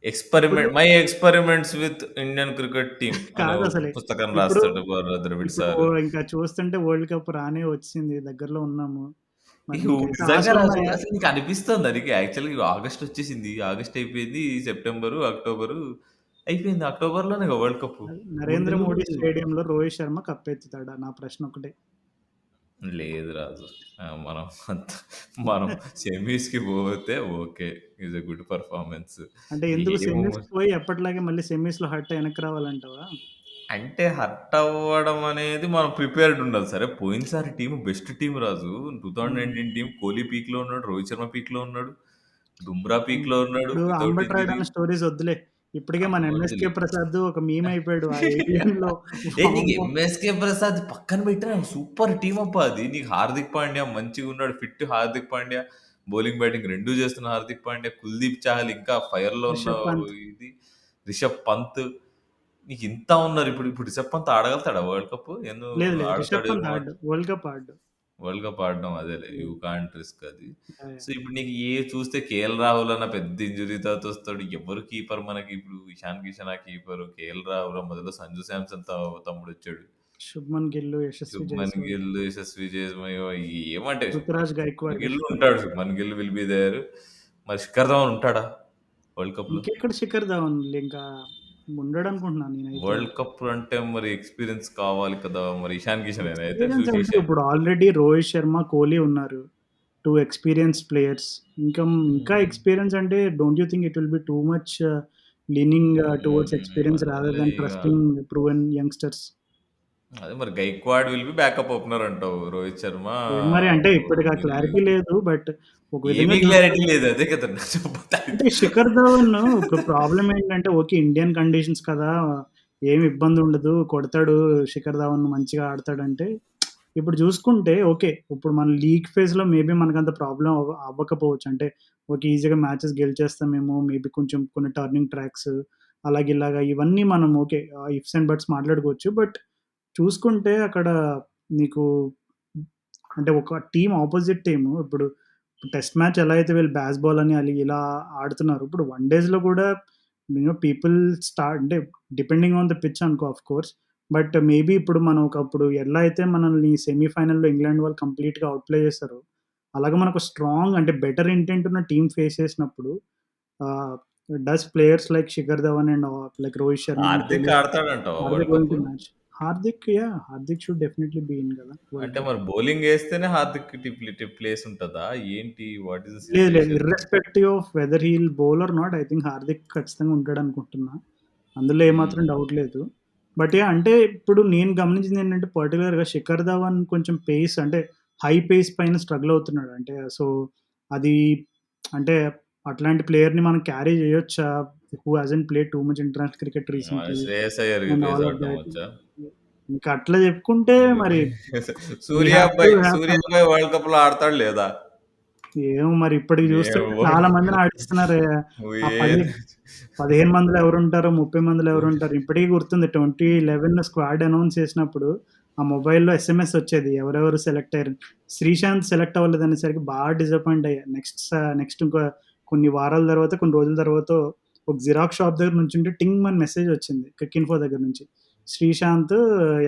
ఇప్పుడు experiments with Indian cricket team అనే ఒక కాదసలే. పుస్తకం ఇప్పుడు, రాస్తాడు ద్రవిడ్ ఇప్పుడు సార్. ఇంకా చూస్తుంటే వరల్డ్ కప్ రానే వచ్చింది. దగ్గరలో ఉన్నాము. మరి ఇహు నీకైతే నిజంగా రాజు, ఆశలున్నాయా? అసలు నీకు అనిపిస్తుందా? నీకు యాక్చువల్‌గా ఆగస్ట్ వచ్చేసింది. ఆగస్ట్ అయిపోయింది. సెప్టెంబరు, అక్టోబరు అయిపోయింది. అక్టోబర్‌లోనే వరల్డ్ కప్. నరేంద్ర గుండెలు మోడీ స్టేడియంలో రోహిత్ శర్మ కప్పెత్తుతాడా? నా ప్రశ్న ఒకటే. లేదు రాజు. మనం మనం సెమీస్‌కి పోతే okay. Is a good performance. అంటే ఎందుకు ఏమో సెమీస్‌కి పోయి ఎప్పటిలాగే మళ్ళీ సెమీస్‌లో హర్ట్ అయి వెనక్కి రావాలంటావా? అంటే హర్ట్ అవ్వడం అనేది మనం ప్రిపేర్డ్ ఉండాలి. సరే పోయినసారి టీమ్ బెస్ట్ టీమ్ రాజు. హ్మ్. 2019 టీమ్ కోహ్లీ పీక్‌లో ఉన్నాడు. రోహిత్ శర్మ పీక్‌లో ఉన్నాడు. బుమ్రా హ్మ్. పీక్‌లో ఉన్నాడు ఇప్పుడు వితౌట్ అంబట్ రాయుడు ఇంజరీ. అన్న స్టోరీస్ వద్దులే. ఇప్పటికే మన ఎంఎస్‌కే వదిలే. ప్రసాద్ ఒక మీమ్ అయిపోయాడు. ఆ ఏలియన్‌లో నీకు వామ్మో! ఎంఎస్కే ప్రసాద్ పక్కన పెట్టిన సూపర్ టీమ్ అబ్బా అది. నీకు హార్దిక్ పాండ్యా మంచిగా ఉన్నాడు. Fit Hardik Pandya. Bowling, batting రెండూ చేస్తున్న హార్దిక్ పాండ్యా. కుల్దీప్ చాహల్ ఇంకా ఫైర్‌లో ఉన్న రిషబ్ పంత్. ఇది. రిషబ్ పంత్. నీకు ఇంత ఉన్నారు. ఇప్పుడు ఇప్పుడు రిషబ్ పంత్ ఆడగలుగుతాడా వరల్డ్ కప్? లేదు లేదు. రిషబ్ పంత్ ఆడతాడేమో. ఆడడు. వరల్డ్ కప్ ఆడడు. వరల్డ్ కప్ ఆడడం అదేలే. You hmm. కాంట్ రిస్క్ అది. యాహ్! యాహ్! సో, ఇప్పుడు నీకు చూస్తే కేఎల్ రాహుల్ అన్న పెద్ద ఇంజురీ తర్వాత వస్తాడు. ఎవరు కీపర్ మనకి ఇప్పుడు? ఇషాన్ కిషన్ ఆ కీపరు. కేఎల్ రాహుల్ మొదలు సంజు శాంసన్ తమ్ముడొచ్చాడు. శుభ్మన్ గిల్, యశస్వి శుభ్మన్ జైస్వాల్, గిల్, యశస్వి జయస్మయో ఏమంటే రుతురాజ్ శుభ్మన్ గైక్వాడ్. గిల్ ఉంటాడు. Shubman Gill will be there. మరి శిఖర్ ధవన్ ఉంటాడా వరల్డ్ కప్‌లో? ఇంకెక్కడ శిఖర్ ధవన్ ఇంకా ఉండడనుకుంటున్నాను నేనైతే. వరల్డ్ కప్ అంటే మరి ఎక్స్‌పీరియన్స్ కావాలి కదా! మరి ఇషాన్ కిషనేనా అయితే ఎక్స్‌పీరియన్స్ అంటే చేసేది? ఇప్పుడు ఆల్రెడీ రోహిత్ శర్మ, కోహ్లీ ఉన్నారు. 2 ఎక్స్‌పీరియన్స్డ్ ప్లేయర్స్. ఇంకా హ్మ్. ఎక్స్‌పీరియన్స్ అంటే don't you think it will be too much leaning towards experience rather అదేలే దాన్ ఇగ. Trusting proven youngsters? అదే మరి Gaikwad will be backup opener అంటావు. రోహిత్ శర్మ ఏం మరి అంటే ఇప్పటికి ఆ విల్ బి. క్లారిటీ లేదు. బట్ ఒక విధంగా ఏమీ చూస్తే క్లారిటీ లేదు. అదే కదా నా అంటే చెప్పడానికి. శిఖర్ ధవన్ ఇప్పుడు ప్రాబ్లమ్ ఏంటంటే ఓకే. ఇండియన్ కండిషన్స్ కదా! ఏమి ఇబ్బంది ఉండదు. కొడతాడు శిఖర్ ధవన్ మంచిగా ఆడతాడంటే ఇప్పుడు చూసుకుంటే ఓకే. ఇప్పుడు మన లీగ్ ఫేజ్‌లో మేబీ మనకంత ప్రాబ్లమ్ అవ్వకపోవచ్చు. అంటే ఓకే. ఈజీగా మ్యాచెస్ గెలిచేస్తామేమో మేబీ కొంచెం కొన్ని టర్నింగ్ ట్రాక్స్ అలాగ ఇలాగ ఇవన్నీ మనం ఓకే. ఇఫ్స్ అండ్ బట్స్ మాట్లాడుకోవచ్చు. బట్ చూసుకుంటే అక్కడ నీకు అంటే ఒక అపోజిట్ టీము ఇప్పుడు టెస్ట్ మ్యాచ్ ఎలా అయితే వీళ్ళు బాల్ అని ఇలా ఆడుతున్నారు. ఇప్పుడు వన్ డేస్‌లో కూడా పీపుల్ అంటే డిపెండింగ్ ఆన్ ద పిచ్ అనుకో ఆఫ్‌కోర్స్. బట్ మేబీ ఇప్పుడు మనం ఒకప్పుడు ఎలా అయితే మనల్ని సెమీఫైనల్‌లో ఇంగ్లాండ్ వాళ్ళు కంప్లీట్‌గా ఔట్ ప్లే చేసారో, అలాగే మనకు స్ట్రాంగ్ అంటే బెటర్ ఇంటెంట్ ఉన్న టీమ్ ఫేస్ చేసినప్పుడు ah, does players like Shikhar Dhawan and like Rohit Sharma and Hardik Kohli ఆడతాడంటావా or they world going cup? To match? Hardik should definitely be in కదా! వరల్డ్ అంటే కప్. మరి బౌలింగ్ ఏస్తేనే హార్దిక్‌కి ప్లేస్ ఉంటదా? ఏంటి? వాట్ ఈస్ ద లేదు. లేదు. Situation? Irrespective of whether he will bowl or not I think Hardik ఖచ్చితంగా ఉంటాడనుకుంటున్నా. అందులో ఏమాత్రం హ్మ్. డౌట్ లేదు. But yeah! అంటే ఇప్పుడు నేను గమనించిందేంటంటే పర్టిక్యులర్‌గా శిఖర్ ధవన్ కొంచెం పేస్ అంటే హై పేస్ పైన స్ట్రగుల్ అవుతున్నాడు. అంటే సో, అది అంటే అట్లాంటి ప్లేయర్‌ని మనం క్యారీ చేయొచ్చా? Who hasn't played too much international cricket recently Shreyas అయ్యర్‌కి అండ్ పేస్ ఆల్ ఆఫ్ ఆడడం థట్. వచ్చా? ఇంకా అట్లా చెప్పుకుంటే మరి వి హావ్ టు సూర్యాబాయ్ హావ్ సమ్ సూర్యాబాయ్ వరల్డ్ కప్‌లో ఆడతాడా లేదా? ఏమో మరి ఇప్పటికి చూస్తుంటే ఏమో చాలా మందిని ఆడిస్తున్నారు. ఆ 10, ఏది 15 మందిలో ఎవరుంటారో, 30 మందిలో ఎవరుంటారో ఇప్పటికి గుర్తుంది. 2011 స్క్వాడ్ అనౌన్స్ చేసినప్పుడు ఆ మొబైల్‌లో ఎస్ఎంఎస్ వచ్చేది. ఎవరెవరు సెలెక్ట్ అయ్యారు. శ్రీశాంత్ సెలెక్ట్ అవ్వలేదనేసరికి బాగా డిసప్పాయింట్ అయ్యా. నెక్స్ట్ ఇంకో కొన్ని వారాల తర్వాత, కొన్ని రోజుల తర్వాతో ఒక జిరాక్స్ షాప్ దగ్గర నుంచుంటే టింగ్ మని మెసేజ్ వచ్చింది. క్రికిన్ఫో దగ్గర నుంచి. శ్రీశాంత్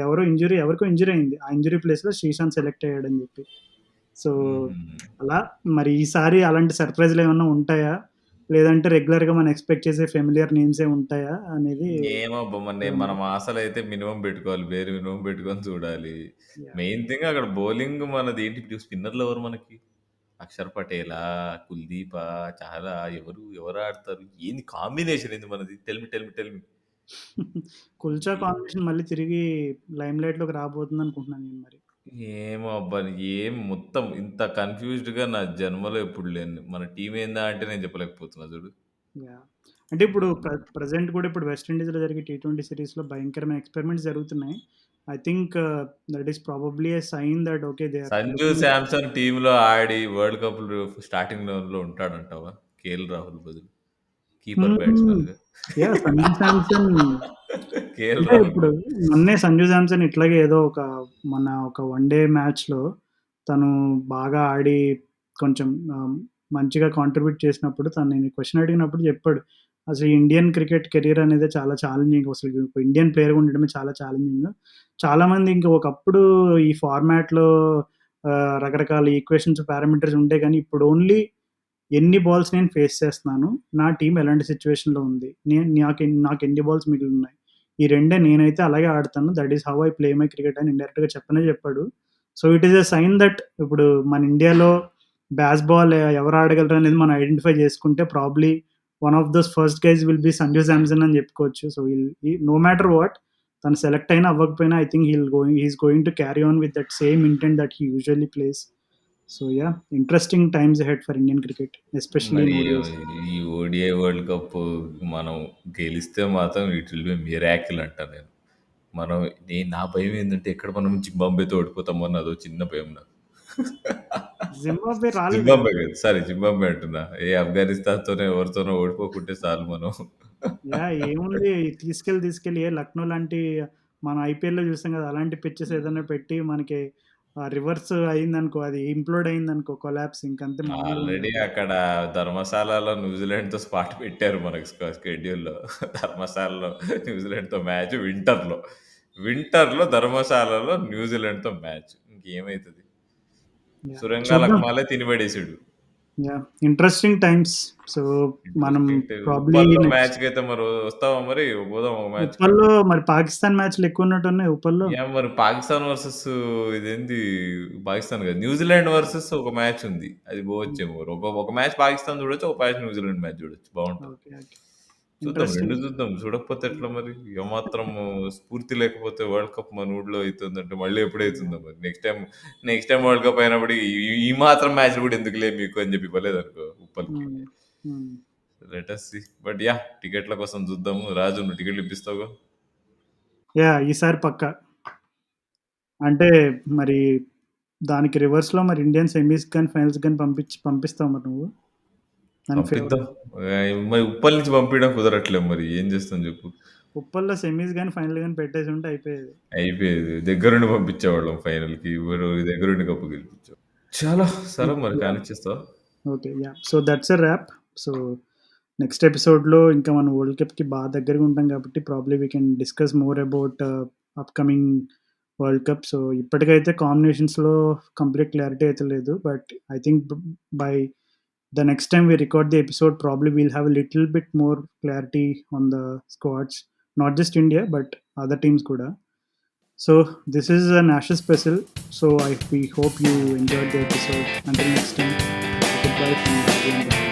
ఎవరికో ఇంజ్యూరీ అయింది. ఆ ఇంజ్యూరీ ప్లేస్‌లో శ్రీశాంత్ సెలెక్ట్ అయ్యాడని చెప్పి. సో, హుహు. అలా మరి ఈసారి అలాంటి సర్ప్రైజ్‌లేమన్నా ఉంటాయా? లేదంటే రెగ్యులర్‌గా మనం ఎక్స్‌పెక్ట్ చేసే ఫెమిలియర్ నేమ్సే ఉంటాయా? అనేది ఏమో అబ్బా! ఏమన్నా మనం ఆశలైతే మినిమమ్ పెట్టుకోవాలి. వేరే మినిమమ్ పెట్టుకొని చూడాలి. యాహ్! మెయిన్ థింగ్ అక్కడ బౌలింగ్ మనదేంటి ఇప్పుడు స్పిన్నర్‌లు ఎవరు మనకి? అక్షర్ పటేలా? కుల్దీపా? చాహలా? ఎవరు ఆడతారు? ఏంది కాంబినేషన్ ఏంది మనది? Tell me. కుల్చా ఏ కాంబినేషన్ మళ్ళీ తిరిగి లైమ్‌లైట్‌లోకి రాబోతుందనుకుంటున్నాను నేను మరి. ఏమో అబ్బా! మొత్తం ఇంత కన్‌ఫ్యూజ్డ్‌గా నా జన్మలో ఎప్పుడు లేను. మన టీమ్ ఏందా అంటే నేను చెప్పలేకపోతున్నా చూడు. యాహ్! అంటే ఇప్పుడు హ్మ్. ప్రెజెంట్ కూడా ఇప్పుడు వెస్ట్ ఇండీస్‌లో జరిగే టీ20 సీరీస్‌లో భయంకరమైన ఎక్స్‌పెరిమెంట్స్ జరుగుతున్నాయి. I think that is probably a sign that okay they are Sanju looking Samson టీమ్‌లో ఆడి వరల్డ్ కప్‌లో స్టార్టింగ్ 11లో ఉంటాడంటావా? కేఎల్ రాహుల్ బదులు కీపర్ హ్మ్. బ్యాట్స్‌మన్‌గా. యాహ్! సంజు శాంసన్ కేఎల్ అంటే రాహుల్ ఇప్పుడు బదులు. మొన్నే సంజు శాంసన్ ఇట్లాగే ఏదో ఒక వన్ డే మ్యాచ్‌లో తను బాగా ఆడి కొంచెం మంచిగా కాంట్రిబ్యూట్ చేసినప్పుడు నేను క్వెషన్ అడిగినప్పుడు చెప్పాడు. అసలు ఇండియన్ క్రికెట్ కెరియర్ అనేది చాలా ఛాలెంజింగ్. అసలు ఒక ఇండియన్ ప్లేయర్‌గా ఉండడమే చాలా ఛాలెంజింగ్. చాలామంది ఇంక ఒకప్పుడు ఈ ఫార్మాట్‌లో రకరకాల ఈక్వేషన్స్, పారామీటర్స్ ఉంటాయి గానీ ఇప్పుడు ఓన్లీ ఎన్ని బాల్స్ నేను ఫేస్ చేస్తున్నాను. నా టీమ్ ఎలాంటి సిట్యుయేషన్‌లో ఉంది. నాకెన్ని బాల్స్ మిగిలున్నాయి. ఈ రెండే నేనైతే అలాగే ఆడతాను. That is how I play my cricket అని ఇండైరెక్ట్‌గా చెప్పనే చెప్పాడు. So, it is a sign that ఇప్పుడు మన ఇండియాలో బాల్ ఎవరు ఆడగలరు అనేది మనం ఐడెంటిఫై చేసుకుంటే probably one of those first guys will be Sanju Samson అని చెప్పుకోవచ్చు. సో, నో మ్యాటర్ వాట్ తను సెలెక్ట్ అయినా అవ్వకపోయినా I think he is going to carry on with that same intent that he usually place. So, yeah! Interesting times ahead for Indian cricket especially మరి in ODIs. ఈ ODI world cup మనం గెలిస్తే మాత్రం it will B miracle అంటా నేను. మనం నా భయం ఏందంటే ఎక్కడ మనం జింబాబ్వేతో ఓడిపోతామో అని అదో చిన్న భయం నాకు. జింబాబ్వే రాలేదా? జింబాబ్వే కాదు. సారీ జింబాబ్వే అంటున్నా. ఆఫ్ఘనిస్తాన్‌తోనో ఎవరితోనో ఓడిపోకుంటే చాలు మనం. ఏముంది తీసుకెళ్ళి లక్నో లాంటి మన ఐపీఎల్‌లో చూసాం కదా! అలాంటి పిచెస్ ఏదైనా పెట్టి మనకి రివర్స్ అయిందనుకో అది ఇంప్లోడ్ అయిందనుకో కొలాప్స్ ఇంకంతే మామూలుగా ఆల్రెడీ ఉండదు. అక్కడ ధర్మశాలలో న్యూజిలాండ్‌తో స్పాట్ పెట్టారు మనకు షెడ్యూల్‌లో. ధర్మశాలలో న్యూజిలాండ్‌తో మ్యాచ్ వింటర్‌లో. వింటర్‌లో ధర్మశాలలో న్యూజిలాండ్‌తో మ్యాచ్. ఇంకేమైతది? యాహ్! సురంగా చూద్దాం. లక్మాలే తినిబడేసాడు. యాహ్! Interesting times. సో, మనం ఇంట్రెస్టింగ్ ప్రాబబ్లీ ఉప్పల్లో నెక్స్ట్ మ్యాచ్‌కైతే మరి వస్తావా మరి? పోదామా ఒక మ్యాచ్‌కి? ఉప్పల్లో మరి పాకిస్తాన్ మ్యాచ్‌లు ఎక్కువున్నట్టున్నాయి ఉప్పల్లో. మరి పాకిస్తాన్ వర్సెస్ ఇదేంది పాకిస్తాన్ కాదు. న్యూజిలాండ్ వర్సెస్ ఒక మ్యాచ్ ఉంది. అది హ్మ్. పోవచ్చేమో. ఒక మ్యాచ్ పాకిస్తాన్ చూడొచ్చు. ఒక మ్యాచ్ న్యూజిలాండ్ మ్యాచ్ చూడొచ్చు. బావుంటది. ఓకే. ఓకే. చూద్దాం. 2 ఇంట్రెస్టింగ్. చూద్దాం. చూడకపోతే ఎట్లా మరి? ఏమాత్రం స్ఫూర్తి లేకపోతే వరల్డ్ కప్ మన ఊర్లో అయితుందంటే మళ్ళీ యాహ్! ఎప్పుడైతుందో మరి? నెక్స్ట్ టైమ్ వరల్డ్ కప్ అయినప్పుడు ఈ మాత్రం మ్యాచ్‌లు కూడా ఎందుకులే మీకు అని చెప్పి ఇవ్వలేదనుకో ఉప్పల్‌కి. హ్మ్. హ్మ్. Let us see. బట్ టికెట్ల కోసం చూద్దాము. రాజు నువ్వు టికెట్లు ఇప్పిస్తావుగా? యాహ్! ఈసారి పక్కా. అంటే మరి దానికి రివర్స్‌లో మరి ఇండియన్ సెమీస్ గాని, ఫైనల్స్ గాని పంపిస్తావా మరి నువ్వు? నన్ను పంపిద్దాం. మరి ఉప్పల్ నుంచి పంపియడం కుదరట్లేదు మరి. ఏం చేస్తాం చెప్పు? ఉప్పల్లో సెమీస్ గాని, ఫైనల్ గాని పెట్టేసుంటే అయిపోయేది. అయిపోయేది. దగ్గరుండి పంపించేవాళ్ళం ఫైనల్‌కి. దగ్గరుండి కప్పు గెలిపించాం. చాలా సరే మరి యాహ్! కానిచ్చేస్తావా? Okay. Yeah! So, that's a wrap. So, next ఎపిసోడ్‌లో ఇంకా మనం వరల్డ్ కప్‌కి దగ్గరగా ఉంటాం కాబట్టి probably we can discuss more about upcoming world cup. So, ఇప్పటికైతే కాంబినేషన్స్‌లో కంప్లీట్ క్లారిటీ అయితే లేదు. But I think by the next time we record the episode, probably we'll have a little bit more clarity on the squads, not just India, but other teams kuda. So this is an Ashes special. So we hope you enjoyed the episode. Until next time, goodbye from Ravi and Raj.